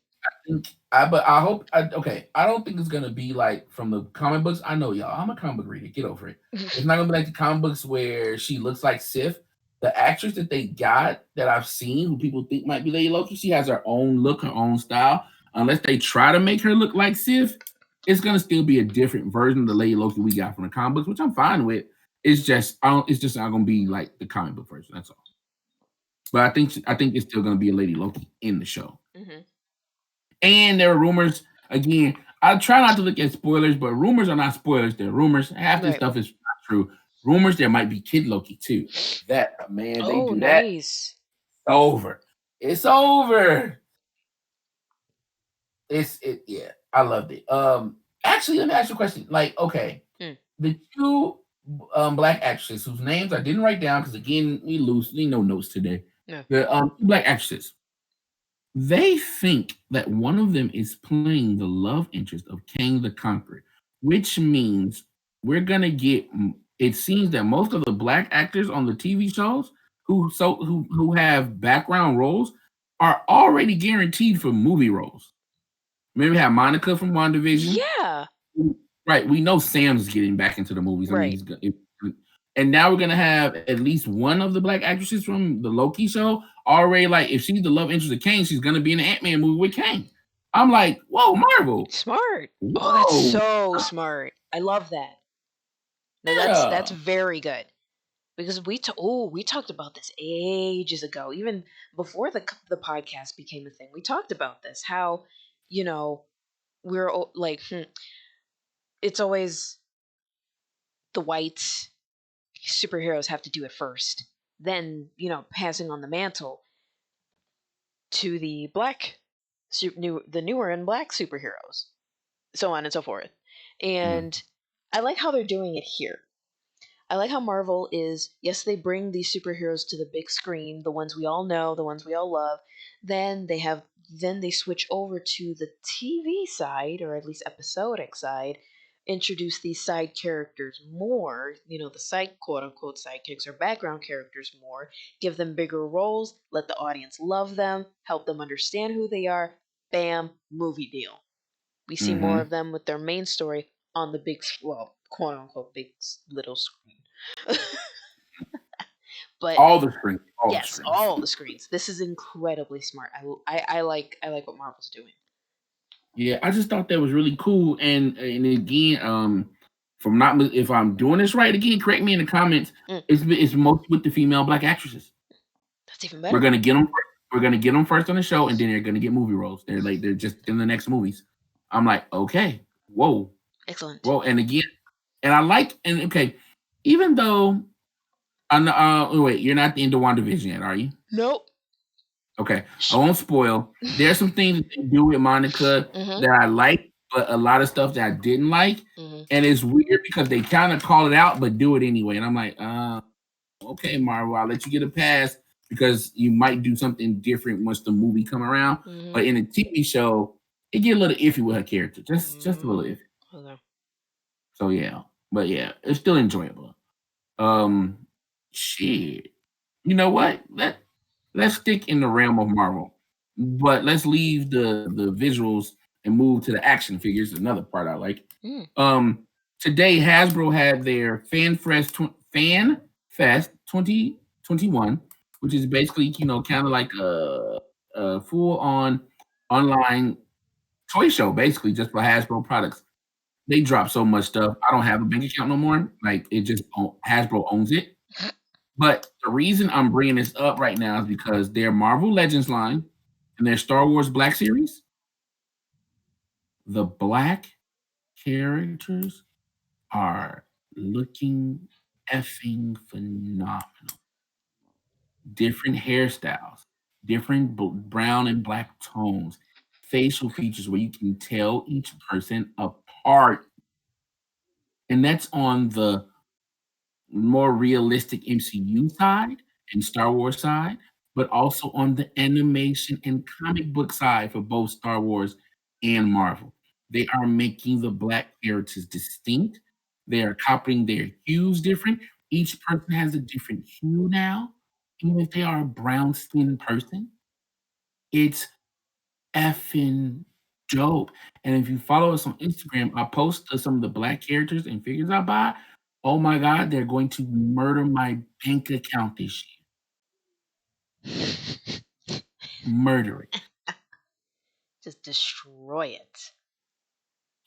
But I hope. Okay, I don't think it's gonna be like from the comic books. I know y'all. I'm a comic book reader. Get over it. It's not gonna be like the comic books where she looks like Sif. The actress that they got that I've seen, who people think might be Lady Loki, she has her own look, her own style. Unless they try to make her look like Sif, it's gonna still be a different version of the Lady Loki we got from the comic books, which I'm fine with. It's just, I don't. It's just not gonna be like the comic book version. That's all. But I think it's still gonna be a Lady Loki in the show. Hmm. And there are rumors again. I try not to look at spoilers, but rumors are not spoilers. They're rumors. Half this Right. stuff is not true. Rumors there might be Kid Loki too. That man, they Oh, do that. nice. It's over. It's over. Yeah. I loved it. Actually, let me ask you a question. Like, okay, Hmm. the two black actresses whose names I didn't write down because again we no notes today. No. The two black actresses. They think that one of them is playing the love interest of Kang the Conqueror, which means we're gonna get. It seems that most of the black actors on the TV shows who have background roles are already guaranteed for movie roles. Maybe we have Monica from WandaVision. Yeah. Right, we know Sam's getting back into the movies. I mean, Right. he's and now we're gonna have at least one of the black actresses from the Loki show already. Like, if she's the love interest of Kang, she's gonna be in the Ant-Man movie with Kang. I'm like, whoa, Marvel, Smart. Oh, that's whoa, so smart. I love that. No, that's yeah, very good. Because we talked about this ages ago, even before the podcast became a thing. We talked about this, how you know like it's always the white superheroes have to do it first, then passing on the mantle to the the newer and black superheroes, so on and so forth. mm, And I like how they're doing it here. I like how Marvel is, yes, they bring these superheroes to the big screen, the ones we all know, the ones we all love. Then they switch over to the TV side, or at least episodic side, introduce these side characters more, the side quote unquote sidekicks or background characters more, give them bigger roles, let the audience love them, help them understand who they are. Bam, movie deal. We see more of mm-hmm. them with their main story on the big, well, quote unquote, little screen. But All the yes, screens. all the screens. This is incredibly smart. I like what Marvel's doing. Yeah, I just thought that was really cool. And again, from not if I'm doing this right, again, correct me in the comments. Mm, It's most with the female black actresses. that's even We're better. gonna get them. We're gonna get them first on the show, and then they're gonna get movie roles. They're just in the next movies. I'm like, okay, whoa, Excellent. whoa, and again, and I like, and okay, even though I'm oh, wait, you're not into WandaVision yet, are you? Nope. Okay, I won't spoil. There's some things that they do with Monica Mhm. that I like, but a lot of stuff that I didn't like, Mhm. and it's weird because they kind of call it out but do it anyway, and I'm like, okay, Marvel, I'll let you get a pass because you might do something different once the movie come around. Mhm. But in a TV show, it get a little iffy with her character, just a little Mm. iffy. Okay. So yeah, but yeah, it's still enjoyable. Um, shit. You know what? Let's stick in the realm of Marvel, but let's leave the visuals and move to the action figures. Another part I like. Mm. Um, Today Hasbro had their Fan Fest 2021, which is basically kind of like a full on online toy show, basically just for Hasbro products. They drop so much stuff. I don't have a bank account no more. Like, it just Hasbro owns it. But the reason I'm bringing this up right now is because their Marvel Legends line and their Star Wars Black Series, the black characters are looking effing phenomenal. Different hairstyles, different brown and black tones, facial features where you can tell each person apart. And that's on the more realistic MCU side and Star Wars side. but also on the animation and comic book side for both Star Wars and Marvel. They are making the black characters distinct. They are copying their hues different. Each person has a different hue now, even if they are a brown skinned person. It's effing dope. And if you follow us on Instagram, I post some of the black characters and figures I buy. Oh my God, they're going to murder my bank account this year. Murder it. Just destroy it.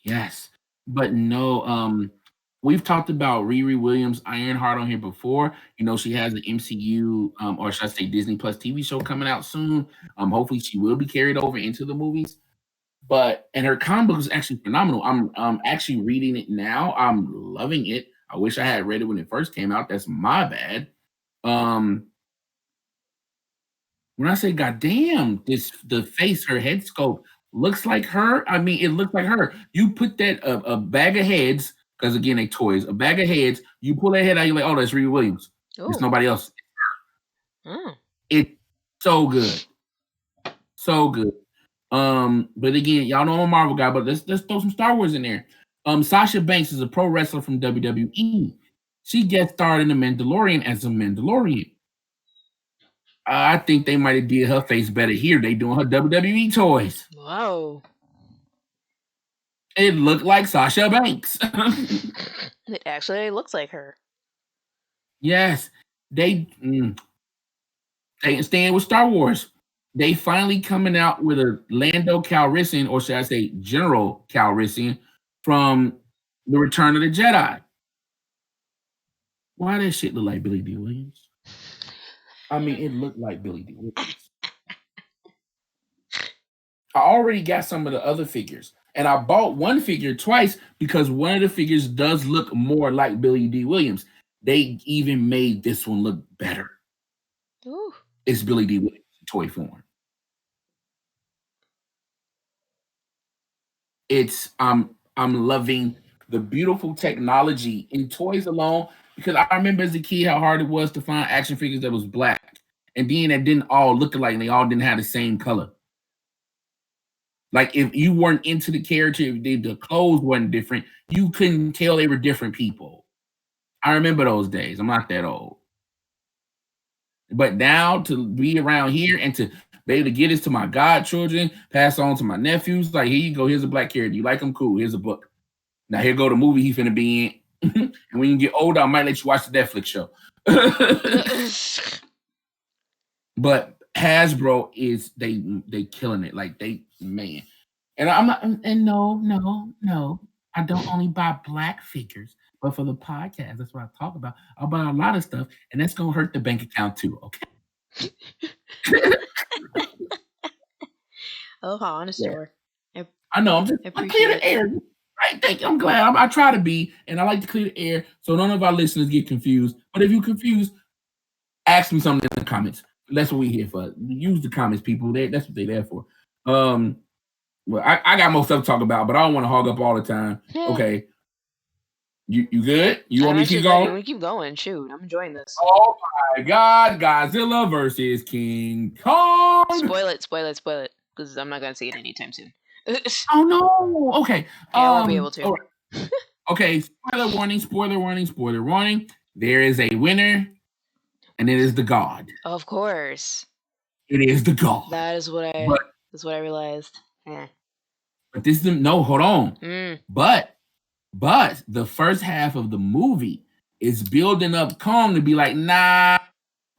Yes. But no, we've talked about Riri Williams Ironheart on here before. You know, she has an MCU, or should I say Disney Plus TV show coming out soon. Hopefully she will be carried over into the movies. But and her comic book is actually phenomenal. I'm actually reading it now. I'm loving it. I wish I had read it when it first came out. That's my bad. Um, when I say goddamn, this the face, her head sculpt looks like her. I mean, it looks like her. You put that a bag of heads, because again, they toys, a bag of heads, you pull that head out, you're like, oh, that's Riri Williams. It's Oh. nobody else. Mm. It's so good. So good. But again, y'all know I'm a Marvel guy, but let's throw some Star Wars in there. Sasha Banks is a pro wrestler from WWE. She guest starred in The Mandalorian as a Mandalorian. I think they might have did her face better here. They doing her WWE toys. Whoa. It looked like Sasha Banks. It actually looks like her. Yes, they staying with Star Wars. They finally coming out with a Lando Calrissian, or should I say General Calrissian, from the Return of the Jedi. Why that shit look like Billy D. Williams? I mean, it looked like Billy D. Williams. I already got some of the other figures, and I bought one figure twice because one of the figures does look more like Billy D. Williams. They even made this one look better. Ooh. It's Billy D. Williams in toy form. I'm loving the beautiful technology in toys alone because I remember as a kid how hard it was to find action figures that was black and then that didn't all look alike and they all didn't have the same color. Like if you weren't into the character, if the clothes weren't different, you couldn't tell they were different people. I remember those days. I'm not that old. But now to be around here and to be able to get this to my godchildren, pass on to my nephews, like here you go, here's a black character. You like him? Cool. Here's a book. Now here go the movie he's finna be in. And when you get older, I might let you watch the Netflix show. But Hasbro is they killing it. Like they man. And I'm not and no. I don't only buy black figures, but for the podcast, that's what I talk about. I'll buy a lot of stuff, and that's gonna hurt the bank account too. Okay. Oh, how honest Yeah. you are. I know. I'm Appreciate clear the it. air. Right, thank you. I'm glad. I try to be, and I like to clear the air so none of our listeners get confused. But if you're confused, ask me something in the comments. That's what we're here for. Use the comments, people. That's what they're there for. Well, I got more stuff to talk about, but I don't want to hog up all the time. Okay. You good? You want I'm me to keep actually good. You going? want to keep going? Shoot, I'm enjoying this. Oh my God, Godzilla versus King Kong. Spoil it, because I'm not gonna see it anytime soon. Oh no. Okay. Yeah, I won't be able to. all right. Okay, spoiler warning, spoiler warning, spoiler warning. There is a winner, and it is the God. Of course. It is the God. That's what I realized. But this is no, hold on. Mm. But the first half of the movie is building up Kong to be like, nah,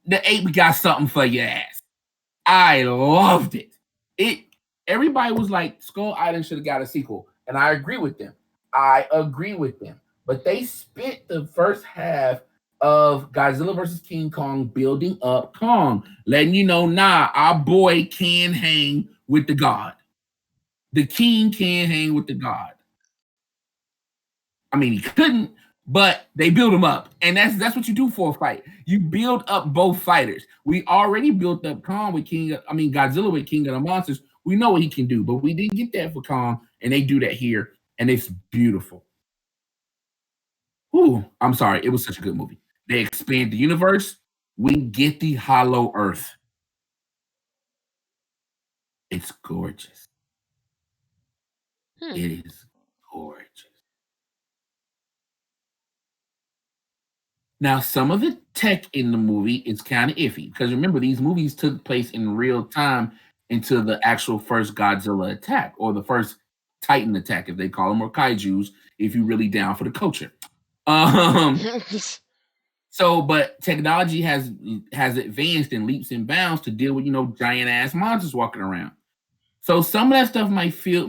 the ape got something for your ass. I loved it. Everybody was like, Skull Island should have got a sequel. And I agree with them. But they spent the first half of Godzilla versus King Kong building up Kong, letting you know, nah, our boy can hang with the God. The king can hang with the God. I mean, he couldn't, but they build him up, and that's what you do for a fight. You build up both fighters. We already built up Kong with Godzilla with King of the Monsters. We know what he can do, but we didn't get that for Kong, and they do that here, and it's beautiful. Ooh, I'm sorry, it was such a good movie. They expand the universe. We get the Hollow Earth. It's gorgeous. Hmm. It is gorgeous. Now, some of the tech in the movie is kind of iffy because remember, these movies took place in real time into the actual first Godzilla attack or the first Titan attack, if they call them, or kaiju's, if you're really down for the culture. Um, but technology has advanced in leaps and bounds to deal with giant ass monsters walking around. So some of that stuff might feel a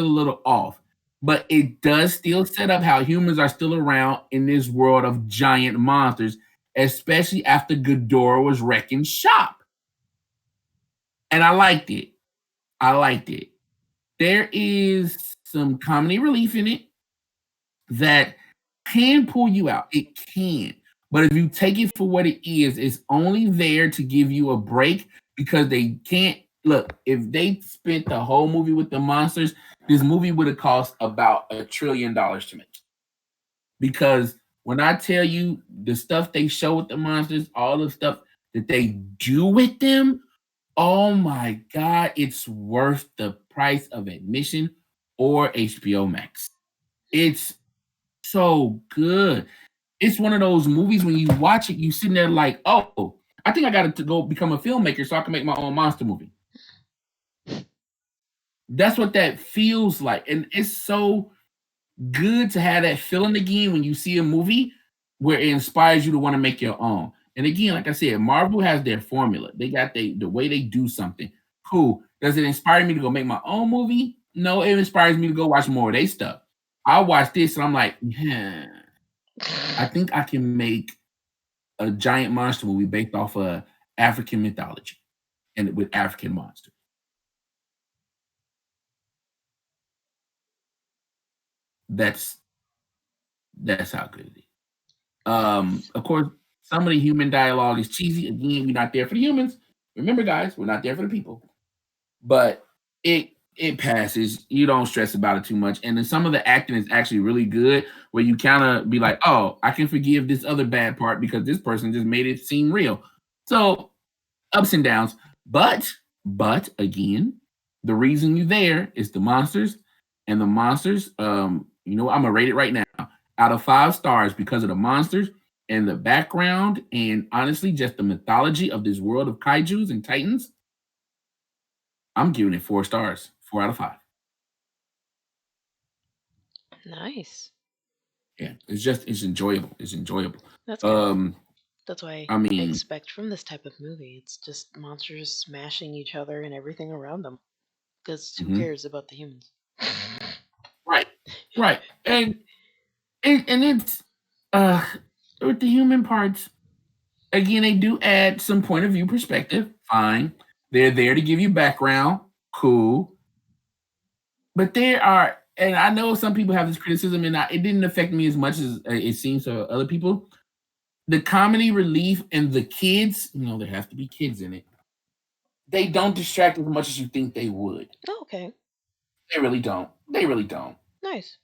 little off, but it does still set up how humans are still around in this world of giant monsters, especially after Ghidorah was wrecking shop. And I liked it. I liked it. There is some comedy relief in it that can pull you out. It can. But if you take it for what it is, it's only there to give you a break because they can't look. If they spent the whole movie with the monsters, this movie would have cost about $1 trillion to make. Because when I tell you the stuff they show with the monsters, all the stuff that they do with them, oh my God, it's worth the price of admission or HBO Max. It's so good. It's one of those movies when you watch it, you sitting there like, oh, I think I got to go become a filmmaker so I can make my own monster movie. That's what that feels like, and it's so good to have that feeling again when you see a movie where it inspires you to want to make your own. And again, like I said, Marvel has their formula. They got the way they do something. Cool. Does it inspire me to go make my own movie? No, it inspires me to go watch more of their stuff. I watch this and I'm like, yeah, I think I can make a giant monster movie based off of African mythology and with African monsters. That's that's how good it is. Nice. Of course, some of the human dialogue is cheesy. Again, we're not there for the humans. Remember, guys, we're not there for the people. But it passes. You don't stress about it too much. And then some of the acting is actually really good, where you kind of be like, oh, I can forgive this other bad part because this person just made it seem real. So ups and downs. But again, the reason you're there is the monsters, and the monsters. I'm gonna rate it right now out of 5 stars because of the monsters and the background, and honestly, just the mythology of this world of kaiju's and titans. I'm giving it 4 stars, 4 out of 5. Nice. Yeah, it's enjoyable. It's enjoyable. That's good. Um, That's what I I mean, expect from this type of movie. It's just monsters smashing each other and everything around them. Because who mhm. cares about the humans? Right, right, and it's uh with the human parts. Again, they do add some point of view perspective. Fine. They're there to give you background. Cool. But there are, and I know some people have this criticism, and it didn't affect me as much as it seems to other people. The comedy relief and the kids, there have to be kids in it. They don't distract as much as you think they would. Oh, okay. They really don't. They really don't. Nice.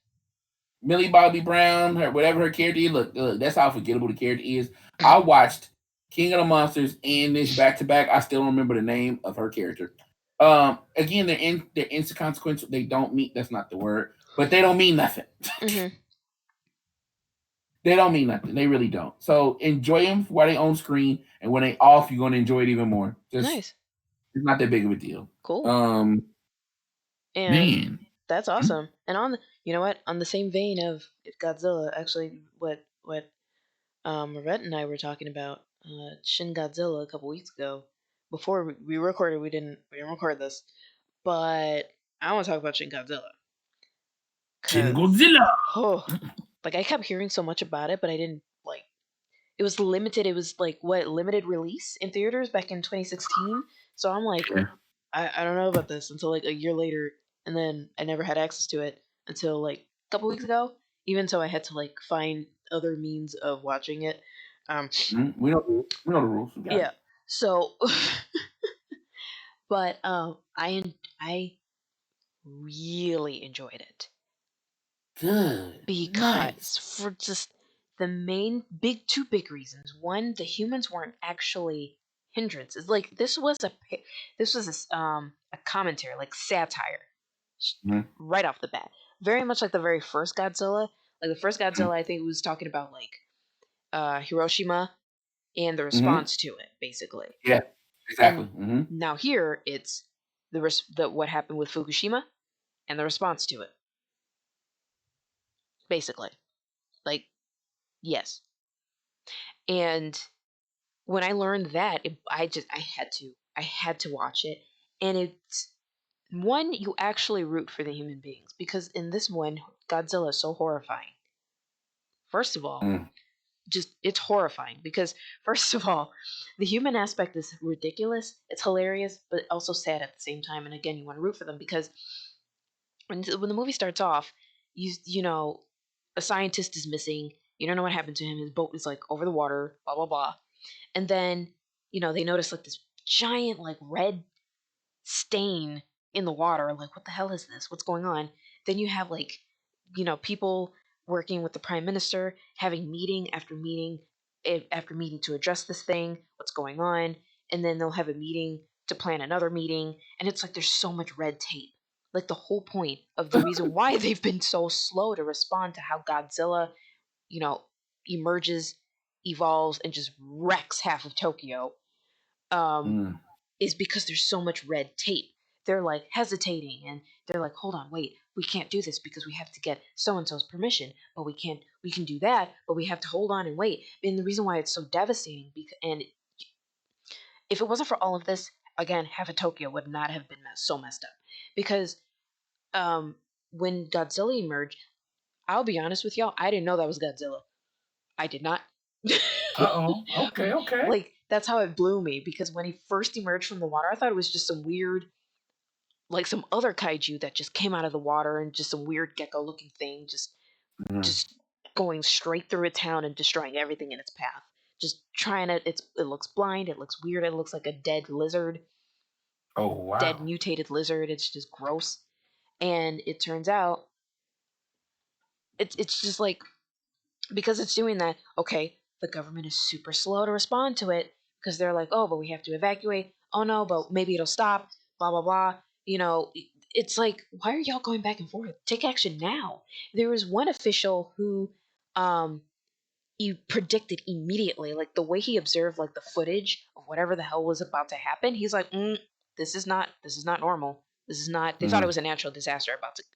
Millie Bobby Brown, whatever her character is, look, that's how forgettable the character is. I watched King of the Monsters and this back to back. I still don't remember the name of her character. Again, they're inconsequential. They don't mean that's not the word, but they don't mean nothing. Mm-hmm. They don't mean nothing. They really don't. So enjoy them while they on screen, and when they off, you're gonna enjoy it even more. Just Nice. it's not that big of a deal. Cool. Um, And man, that's hmm? awesome. And you know what? On the same vein of Godzilla, actually, what Rhett and I were talking about Shin Godzilla a couple weeks ago. Before we recorded, we didn't record this, but I want to talk about Shin Godzilla Shin because Godzilla. oh, like I kept hearing so much about it, but I didn't like. It was limited. It was like what limited release in theaters back in 2016. So I'm like, Yeah. I don't know about this until like a year later, and then I never had access to it until like a couple weeks ago. Even so, I had to like find other means of watching it. Um, We know the rules. We got yeah. it. So, but I really enjoyed it Good. because Nice. for just the main two big reasons. One, the humans weren't actually hindrance. It's like this was a commentary, like satire, Mm-hmm. right off the bat. Very much like the very first Godzilla. Like the first Mm-hmm. Godzilla, I think was talking about like Hiroshima and the Mm-hmm. response to it, basically. Yeah, exactly. And Mm-hmm. now here it's the what happened with Fukushima and the response to it, basically. Like yes. And when I learned that, I had to watch it, and it's one you actually root for the human beings because in this one, Godzilla is so horrifying. First of all, Mm-hmm. just it's horrifying because first of all, the human aspect is ridiculous. It's hilarious, but also sad at the same time. And again, you want to root for them because when the movie starts off, you know a scientist is missing. You don't know what happened to him. His boat is like over the water. Blah blah blah. And then they notice like this giant like red stain in the water. Like what the hell is this? What's going on? Then you have like people working with the prime minister having meeting after meeting after meeting to address this thing. What's going on? And then they'll have a meeting to plan another meeting, and it's like there's so much red tape. Like the whole point of the reason why they've been so slow to respond to how Godzilla, you know, emerges, evolves, and just wrecks half of Tokyo, um, Mm-hmm. is because there's so much red tape. They're like hesitating and they're like, hold on, wait, we can't do this because we have to get so and so's permission, but we can do that, but we have to hold on and wait. And the reason why it's so devastating, and if it wasn't for all of this, again, half of Tokyo would not have been so messed up. Because um, when Godzilla emerged, I'll be honest with y'all, I didn't know that was Godzilla. I did not. Uh-oh. Okay, okay. Like that's how it blew me because when he first emerged from the water, I thought it was just some weird, like some other kaiju that just came out of the water and just some weird gecko looking thing Mm-hmm. just going straight through a town and destroying everything in its path. Just trying to it looks blind, it looks weird, it looks like a dead lizard, Oh, dead wow. mutated lizard. It's just gross. And it turns out it's just like because it's doing that, okay, the government is super slow to respond to it because they're like, oh, but we have to evacuate. Oh no, but maybe it'll stop. Blah blah blah. It's like, why are y'all going back and forth? Take action now. There was one official who, um, he predicted immediately, like the way he observed like the footage of whatever the hell was about to happen. He's like, this is not normal. This is not. They thought it Mm-hmm. was a natural disaster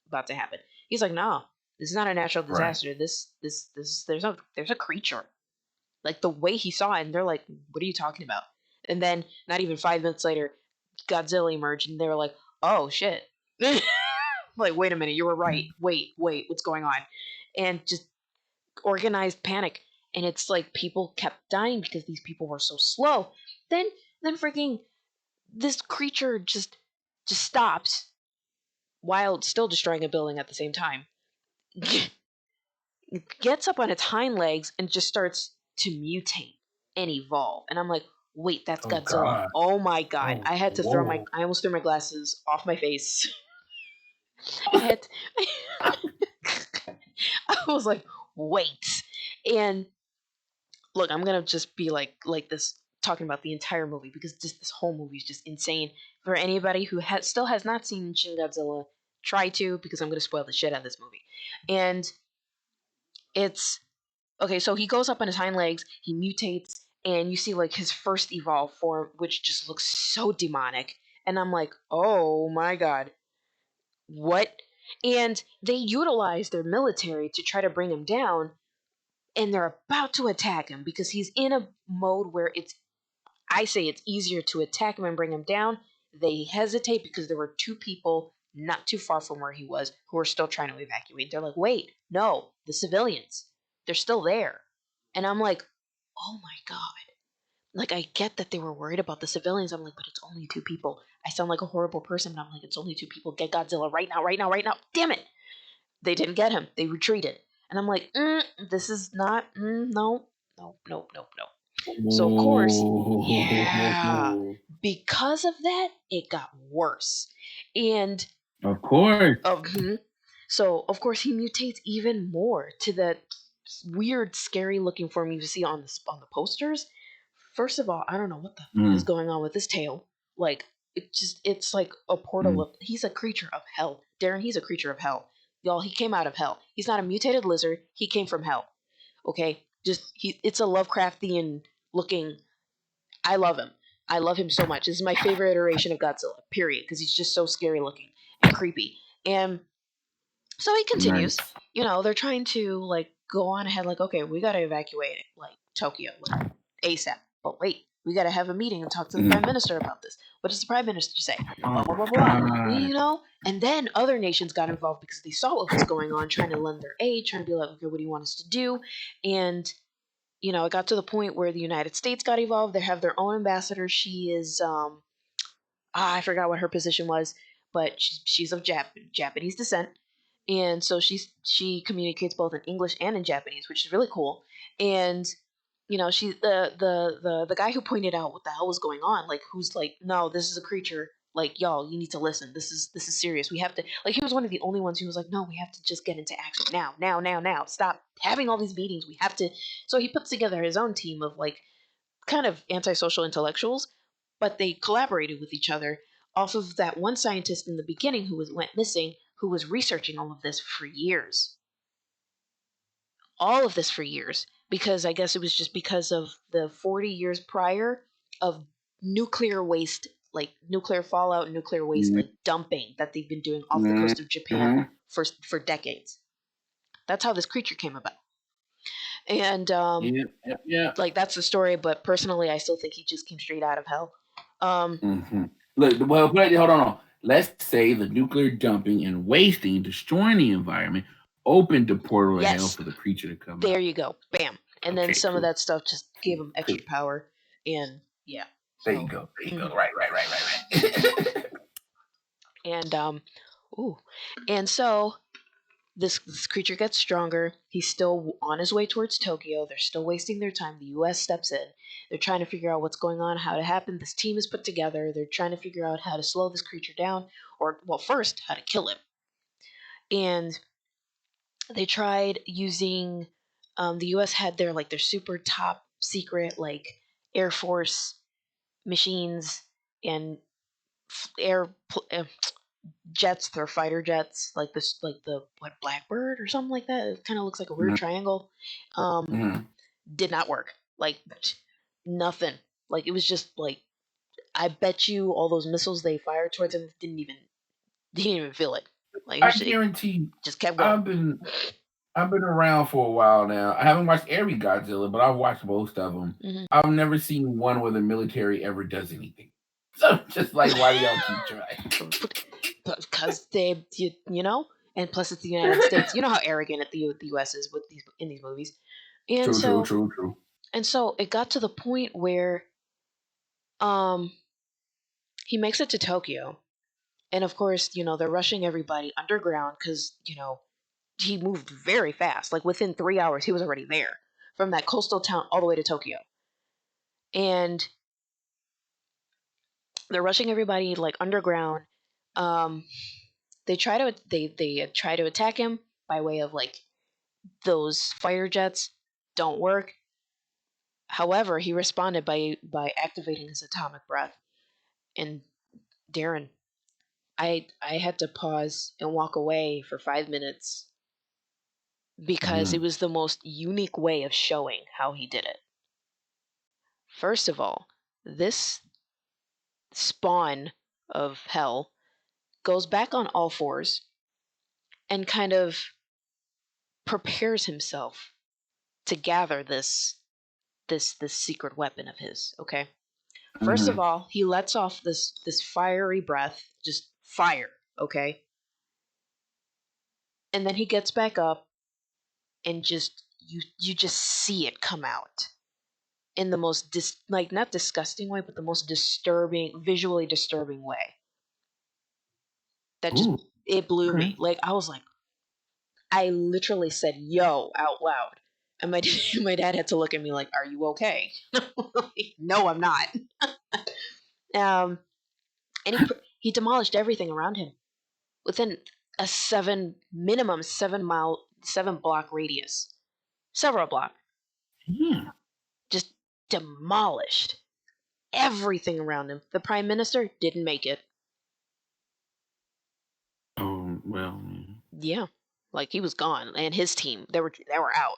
about to happen. He's like, no, this is not a natural Right. disaster. This there's a creature. Like the way he saw it, and they're like, what are you talking about? And then not even 5 minutes later, Godzilla emerged, and they were like, oh shit. Like, wait a minute, you were right. Wait, what's going on? And just organized panic, and it's like people kept dying because these people were so slow. then then freaking this creature just stops while still destroying a building at the same time. Gets up on its hind legs and just starts to mutate and evolve, and I'm like, wait, that's Oh, Godzilla. God. Oh my god, Oh, whoa. I almost threw my glasses off my face. I had to, I was like, wait. And look, I'm gonna just be like this talking about the entire movie because just this whole movie is just insane. For anybody who still has not seen Shin Godzilla, try to because I'm gonna spoil the shit out of this movie. And it's okay. So he goes up on his hind legs, he mutates, and you see like his first evolved form, which just looks so demonic. And I'm like, oh my god, what? And they utilize their military to try to bring him down, and they're about to attack him because he's in a mode where I say it's easier to attack him and bring him down. They hesitate because there were two people not too far from where he was who are still trying to evacuate. They're like, wait, no, the civilians, they're still there. And I'm like, oh my God. Like, I get that they were worried about the civilians. I'm like, but it's only two people. I sound like a horrible person, but I'm like, it's only two people. Get Godzilla right now, right now, right now. Damn it. They didn't get him. They retreated. And I'm like, this is not, no, no, no, no, no. So of course, yeah, Oh, because of that, it got worse. And of course. mhm. So of course he mutates even more to that weird, scary looking form you see on the posters. First of all, I don't know what the fuck is Mm, going on with this tail. Like, it's like a portal mm. of. He's a creature of hell. Darren, he's a creature of hell. Y'all, he came out of hell. He's not a mutated lizard. He came from hell. Okay? It's a Lovecraftian looking. I love him. I love him so much. This is my favorite iteration of Godzilla, period, because he's just so scary looking and creepy. And so he continues. Nice. They're trying to like go on ahead, like, okay, we gotta evacuate it, like Tokyo, like ASAP. But wait, we gotta have a meeting and talk to the prime Mm. minister about this. What does the prime minister say? Blah Oh blah my blah blah. god. And then other nations got involved because they saw what was going on, trying to lend their aid, trying to be like, okay, what do you want us to do? And it got to the point where the United States got involved. They have their own ambassador. She is I forgot what her position was, but she's of Japanese descent, and so she communicates both in English and in Japanese, which is really cool. And she the guy who pointed out what the hell was going on, like, who's like, no, this is a creature. Like, y'all, you need to listen. This is serious. We have to, like, he was one of the only ones who was like, no, we have to just get into action now, now, now, now. Stop having all these meetings. We have to. So he puts together his own team of like kind of antisocial intellectuals, but they collaborated with each other off of that one scientist in the beginning went missing, who was researching all of this for years. All of this for years, because I guess it was just because of the 40 years prior of nuclear waste, like nuclear fallout, nuclear waste, Mm, like dumping that they've been doing off the mm, coast of Japan mhm. for decades. That's how this creature came about. And Yep, yep, yep. like, that's the story, but personally I still think he just came straight out of hell. Um Mhm. Look, well, wait, hold on. Let's say the nuclear dumping and wasting, destroying the environment, opened the portal to hell yes, for the creature to come there out. you go, bam. And then Okay, some of cool, that stuff just gave him cool. extra power. And yeah, There you so go. There you go. mhm. Right, right, right, right, right. And ooh and so this creature gets stronger. He's still on his way towards Tokyo. They're still wasting their time. The US steps in. They're trying to figure out what's going on, how to happen. This team is put together. They're trying to figure out how to slow this creature down, or, well, first, how to kill him. And they tried using, the US had their super top secret, like, Air Force machines and air jets, their fighter jets, like this, like the what, Blackbird or something like that. It kind of looks like a weird Mhm, triangle. Um, mhm. did not work. Like, nothing. Like, it was just like, I bet you all those missiles they fired towards him didn't even feel it. Like, I it guarantee just kept going. I've been I've been around for a while now. I haven't watched every Godzilla, but I've watched most of them. Hmm. I've never seen one where the military ever does anything. So just like, why do y'all keep trying? Because and plus it's the United States. You know how arrogant the U.S. is with these in these movies, and True, true, so true, true. it got to the point where um he makes it to Tokyo, and of course, they're rushing everybody underground because he moved very fast. Like, within 3 hours, he was already there, from that coastal town all the way to Tokyo, and they're rushing everybody like underground. Um, they try to attack him by way of like those fighter jets. Don't work. However, he responded by activating his atomic breath. And Darren, I had to pause and walk away for 5 minutes because it Mhm, was the most unique way of showing how he did it. First of all, this spawn of hell goes back on all fours and kind of prepares himself to gather this secret weapon of his. Okay, first of mhm. all, he lets off this fiery breath, just fire. Okay, and then he gets back up and just you just see it come out in the most like, not disgusting way, but the most visually disturbing way. That just, Ooh, it blew okay. me. Like, I was like, I literally said "yo" out loud, and my my dad had to look at me like, "Are you okay?" Like, no, I'm not. Um, and he demolished everything around him within a minimum 7 block radius, several block. Yeah. Just demolished everything around him. The prime minister didn't make it. Oh well. Yeah, like he was gone, and his team they were out.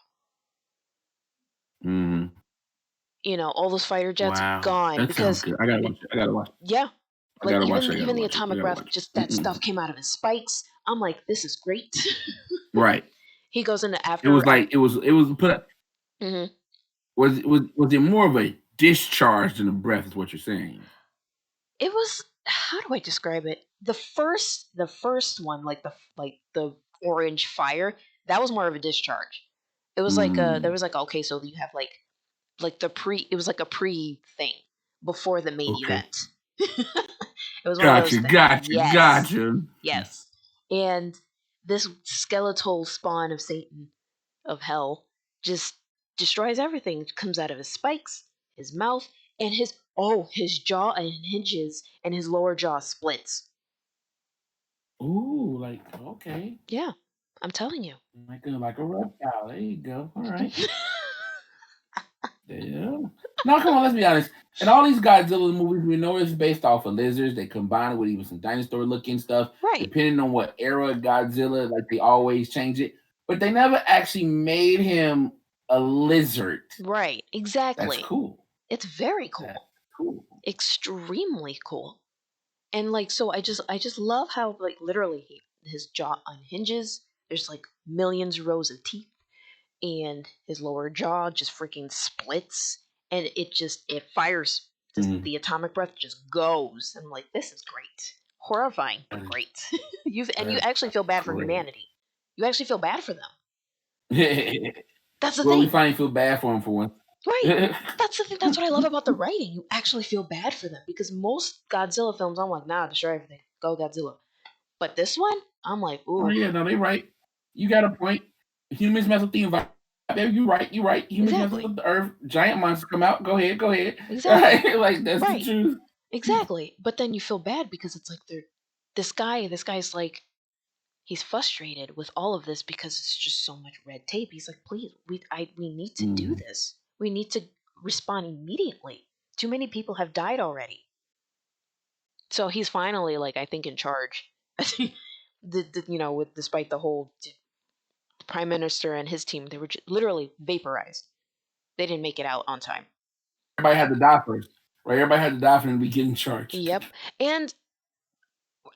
Mm-hmm. All those fighter jets Wow, gone that sounds because good. I gotta watch it. I gotta watch. yeah, I like gotta watch even it. I gotta even the watch it. I atomic gotta breath, watch just it. that stuff came out of his spikes. I'm like, this is great. Right. He goes into It was after. like it was put. Mhm. Was it more of a discharge than a breath? Is what you're saying? It was, how do I describe it? The first one, like the orange fire, that was more of a discharge. It was like there Mm, was like, okay, so you have like the pre, it was like a pre thing before the main okay. event. It was one of those Gotcha. things. Gotcha. Yes. Gotcha. Yes. And this skeletal spawn of Satan, of hell, just destroys everything. Comes out of his spikes, his mouth, and his jaw unhinges and his lower jaw splits. Ooh, like okay, Yeah, I'm telling you. like a reptile. There you go. All right. Yeah. Now, come on, let's be honest. In all these Godzilla movies, we know it's based off of lizards. They combine it with even some dinosaur-looking stuff, Right. depending on what era of Godzilla. Like they always change it, but they never actually made him a lizard. Right. That's Exactly. cool. It's very That's cool. cool. Extremely cool. And like, so I just love how, like, literally his jaw unhinges. There's like millions of rows of teeth, and his lower jaw just freaking splits, and it fires. Mhm. The atomic breath just goes. I'm like, this is great, horrifying That but is great. You that's actually feel bad for great. humanity. You actually feel bad for them. That's the Well, we thing. finally feel bad for him for once. Right. That's the thing. That's what I love about the writing. You actually feel bad for them, because most Godzilla films, I'm like, nah, destroy everything, go Godzilla. But this one, I'm like, Oh ooh, yeah, no, they right. You got a point. Humans mess with the environment. Yeah, you right. You right. Humans mess exactly, with the earth. Giant monsters come out. Go ahead. Go ahead. exactly, Like that's the right, truth. exactly. But then you feel bad because it's like this guy's like, he's frustrated with all of this because it's just so much red tape. He's like, please, we need to do Mm. this. We need to respond immediately. Too many people have died already. So he's finally, like, I think, in charge. With despite the whole prime minister and his team, they were literally vaporized. They didn't make it out on time. Everybody had to die first, right? Everybody had to die for them to be getting charged. Yep. And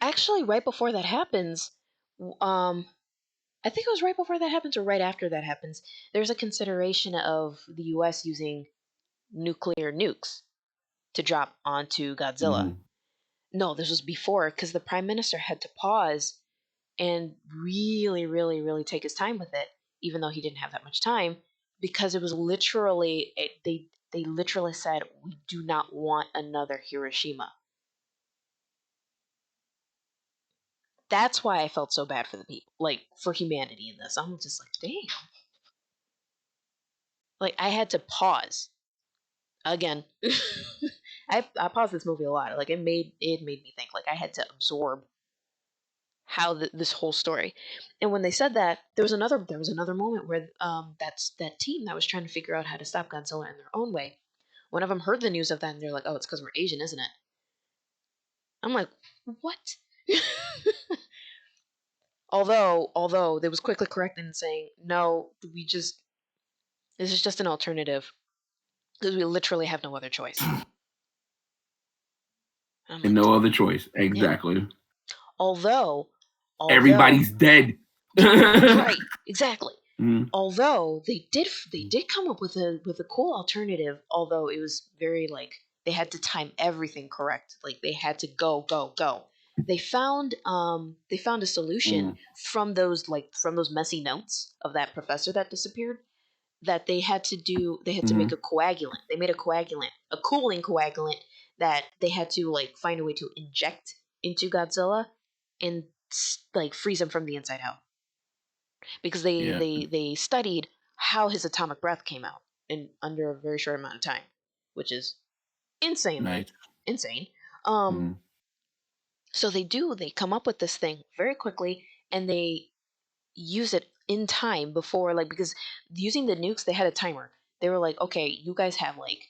actually, right before that happens, I think it was right before that happens or right after that happens. There's a consideration of the U.S. using nuclear nukes to drop onto Godzilla. Hmm. No, this was before, because the prime minister had to pause and really, really, really take his time with it, even though he didn't have that much time, because it was literally they literally said, we do not want another Hiroshima. That's why I felt so bad for the people, like, for humanity in this. I'm just like, damn. Like, I had to pause again. I paused this movie a lot. Like, it made me think. Like, I had to absorb how this whole story. And when they said that, there was another moment where that's that team that was trying to figure out how to stop Godzilla in their own way. One of them heard the news of that, and they're like, "Oh, it's because we're Asian, isn't it?" I'm like, "What?" Although they was quickly corrected and saying, "No, this is just an alternative because we literally have no other choice." And I'm And like, no other choice. "Yeah." Exactly. Although, although Everybody's dead. right, exactly. Mm, Although they did come up with a cool alternative. Although it was very, like, they had to time everything correct. Like, they had to go go go. They found a solution mm, from those messy notes of that professor that disappeared. That they had to make mm. a coagulant. They made a cooling coagulant that they had to, like, find a way to inject into Godzilla and, like, freeze him from the inside out, because they Yeah. they they studied how his atomic breath came out in under a very short amount of time, which is insanely Nice. insane. Um, Mm, so they come up with this thing very quickly, and they use it in time before, like, because using the nukes, they had a timer. They were like, okay, you guys have, like,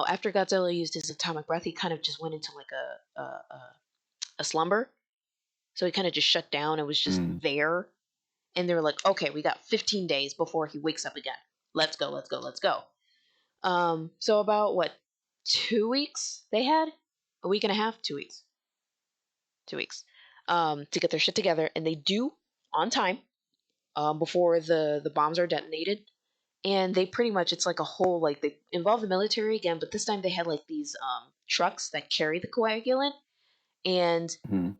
After Godzilla used his atomic breath, he kind of just went into like a slumber. So he kind of just shut down and was just Mm, there. And they were like, okay, we got 15 days before he wakes up again. Let's go, let's go, let's go. So about what, 2 weeks they had? A week and a half? 2 weeks. 2 weeks. To get their shit together. And they do on time, before the bombs are detonated. And they pretty much, it's like a whole, like, they involve the military again, but this time they had like these trucks that carry the coagulant. And mm,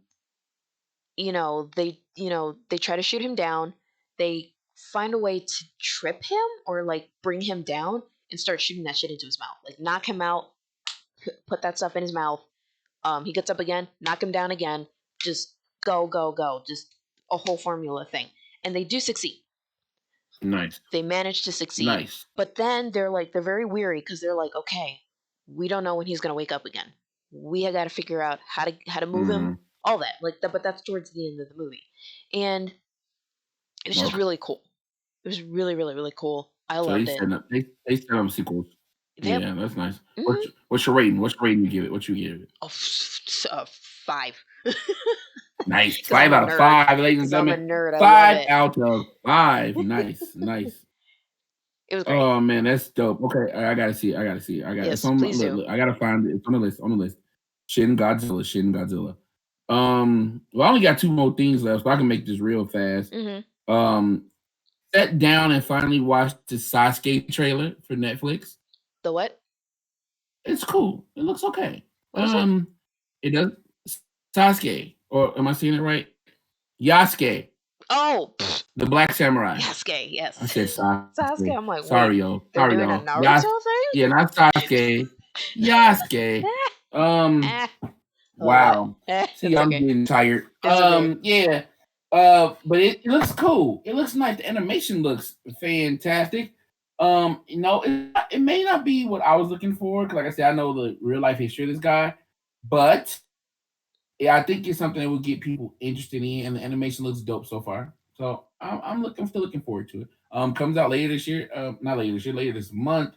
they try to shoot him down. They find a way to trip him or like bring him down and start shooting that shit into his mouth, like knock him out, put that stuff in his mouth. He gets up again, knock him down again, just go go go, just a whole formula thing. And they do succeed. nice, They manage to succeed. nice. But then they're very weary because they're like, okay, we don't know when he's gonna wake up again. We got to figure out how to move him, Mm, all that, like that. But that's towards the end of the movie, and it was just okay. really cool. It was really, really, really cool. I So loved it. they set up sequels. They have Yeah, that's nice. mm-hmm, What's your rating? What's your rating you give it? What you give it? a 5 Nice. because I'm Five a out of nerd. five, ladies and Because I'm a gentlemen. nerd. I love Five it. out of five. Nice, nice. It was great. Oh man, that's dope. Okay, I gotta see it. I gotta see it. It's Yes, on please look, do. look, I gotta find it. It's on the list. On the list. Shin Godzilla. Shin Godzilla. Well, I only got two more things left, so I can make this real fast. Mm-hmm. Um, Sat down and finally watched the Sasuke trailer for Netflix. The what? It's cool. It looks okay. What is it? It does Sasuke, or am I saying it right? Yasuke, Oh, pfft, the Black Samurai. Yasuke. I Yes. said Sasuke. Sasuke. I'm like, wait, Sorry, yo. they're Sorry, doing a y'all. Yas, Naruto yeah, not Sasuke. Yasuke. thing? Um, Eh, I love it. wow. See, It's I'm okay. getting tired. It's okay. Yeah. But it looks cool. It looks nice. The animation looks fantastic. It may not be what I was looking for, because like I said, I know the real life history of this guy, but yeah, I think it's something that will get people interested in, and the animation looks dope so far. So I'm still looking forward to it. Comes out later this year. Not later this year, later this month,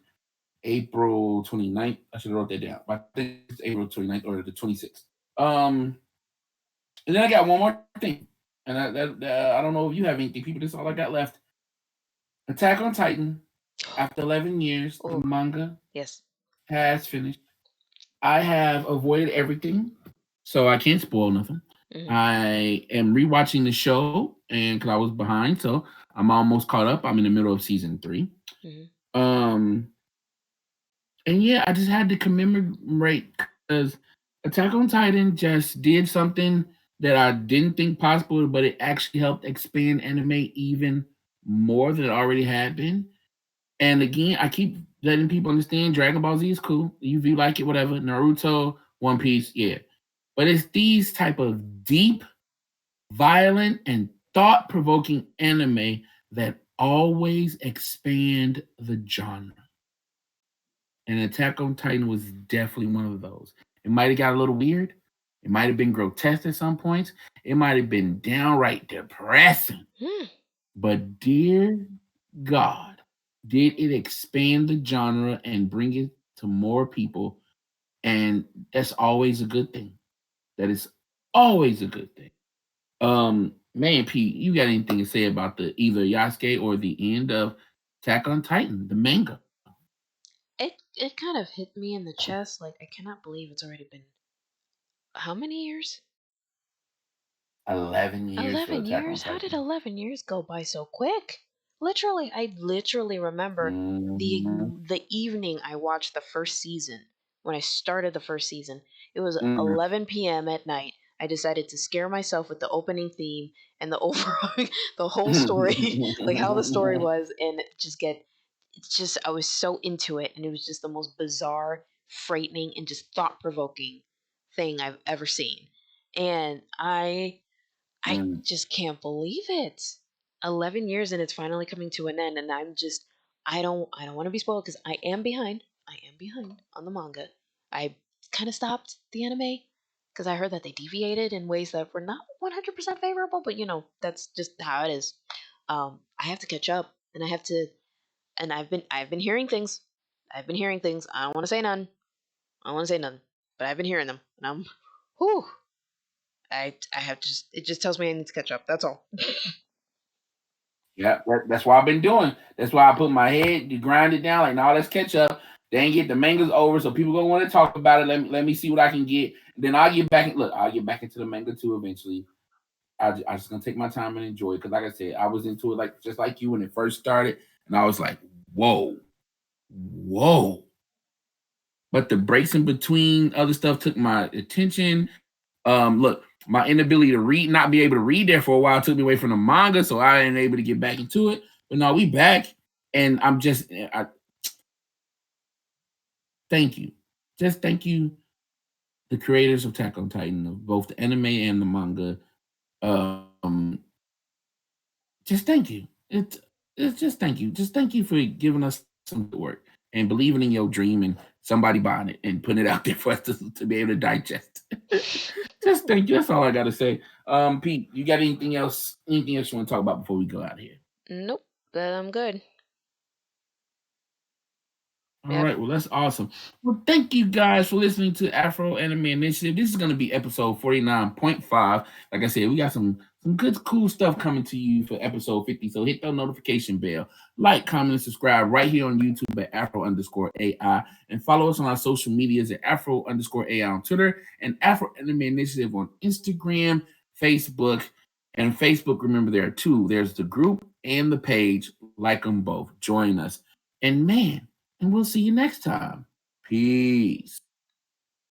April 29th. I should have wrote that down. I think it's April 29th or the 26th. And then I got one more thing, and I don't know if you have anything, people. This is all I got left. Attack on Titan. After 11 years, the Oh, manga yes. has finished. I have avoided everything, so I can't spoil nothing. Mm-hmm. I am rewatching the show, and because I was behind, so I'm almost caught up. I'm in the middle of season 3. Mm-hmm. Um, and yeah, I just had to commemorate because Attack on Titan just did something that I didn't think possible, but it actually helped expand anime even more than it already had been. And again, I keep letting people understand Dragon Ball Z is cool. If you like it, whatever. Naruto, One Piece, yeah. But it's these type of deep, violent, and thought-provoking anime that always expand the genre. And Attack on Titan was definitely one of those. It might have got a little weird. It might have been grotesque at some points. It might have been downright depressing. Hmm. But dear God, did it expand the genre and bring it to more people? And that's always a good thing. That is always a good thing. Man, Pete, you got anything to say about the either Yasuke or the end of Attack on Titan, the manga? It kind of hit me in the chest. Like, I cannot believe it's already been how many years? 11 years for 11 Attack on years? How did Titan. 11 years go by so quick? Literally, I literally remember the Mhm, the evening I watched the first season. When I started the first season, it was mhm. 11 p.m. at night. I decided to scare myself with the opening theme and the overall the whole story, like how the story was, and just get it's just I was so into it, and it was just the most bizarre, frightening, and just thought provoking thing I've ever seen. And I Mm, just can't believe it. 11 years and it's finally coming to an end, and I don't want to be spoiled because I am behind. I am behind on the manga. I kind of stopped the anime because I heard that they deviated in ways that were not 100% favorable, but that's just how it is. I have to catch up, and I have to and I've been hearing things. I've been hearing things. I don't want to say none. I don't want to say none, but I've been hearing them, and whew. I have just it just tells me I need to catch up. That's all. Yeah, that's what I've been doing. That's why I put my head, you grind it down, like, now let's catch up. Then get the manga's over, so people gonna want to talk about it. Let me see what I can get. Then I'll get back. Look, I'll get back into the manga too eventually. I just gonna take my time and enjoy it because, like I said, I was into it like just like you when it first started, and I was like, whoa, whoa. But the breaks in between other stuff took my attention. Look, my inability to read, not be able to read there for a while, took me away from the manga, so I ain't able to get back into it. But now we back, and I thank you, just thank you, the creators of Attack on Titan, of both the anime and the manga. Um, just thank you. It's just thank you for giving us some good work and believing in your dream and somebody buying it and putting it out there for us to be able to digest. Just thank you. That's all I gotta say. Pete, you got anything else? Anything else you want to talk about before we go out of here? Nope, but I'm good. All Yep. right, well, that's awesome. Well, thank you guys for listening to Afro Anime Initiative. This is going to be episode 49.5. Like I said, we got some good, cool stuff coming to you for episode 50. So hit that notification bell, like, comment, and subscribe right here on YouTube at Afro underscore AI. And follow us on our social medias at Afro underscore AI on Twitter and Afro Anime Initiative on Instagram, Facebook. And Facebook, remember, there are two. There's the group and the page. Like them both. Join us. And man, and we'll see you next time. Peace.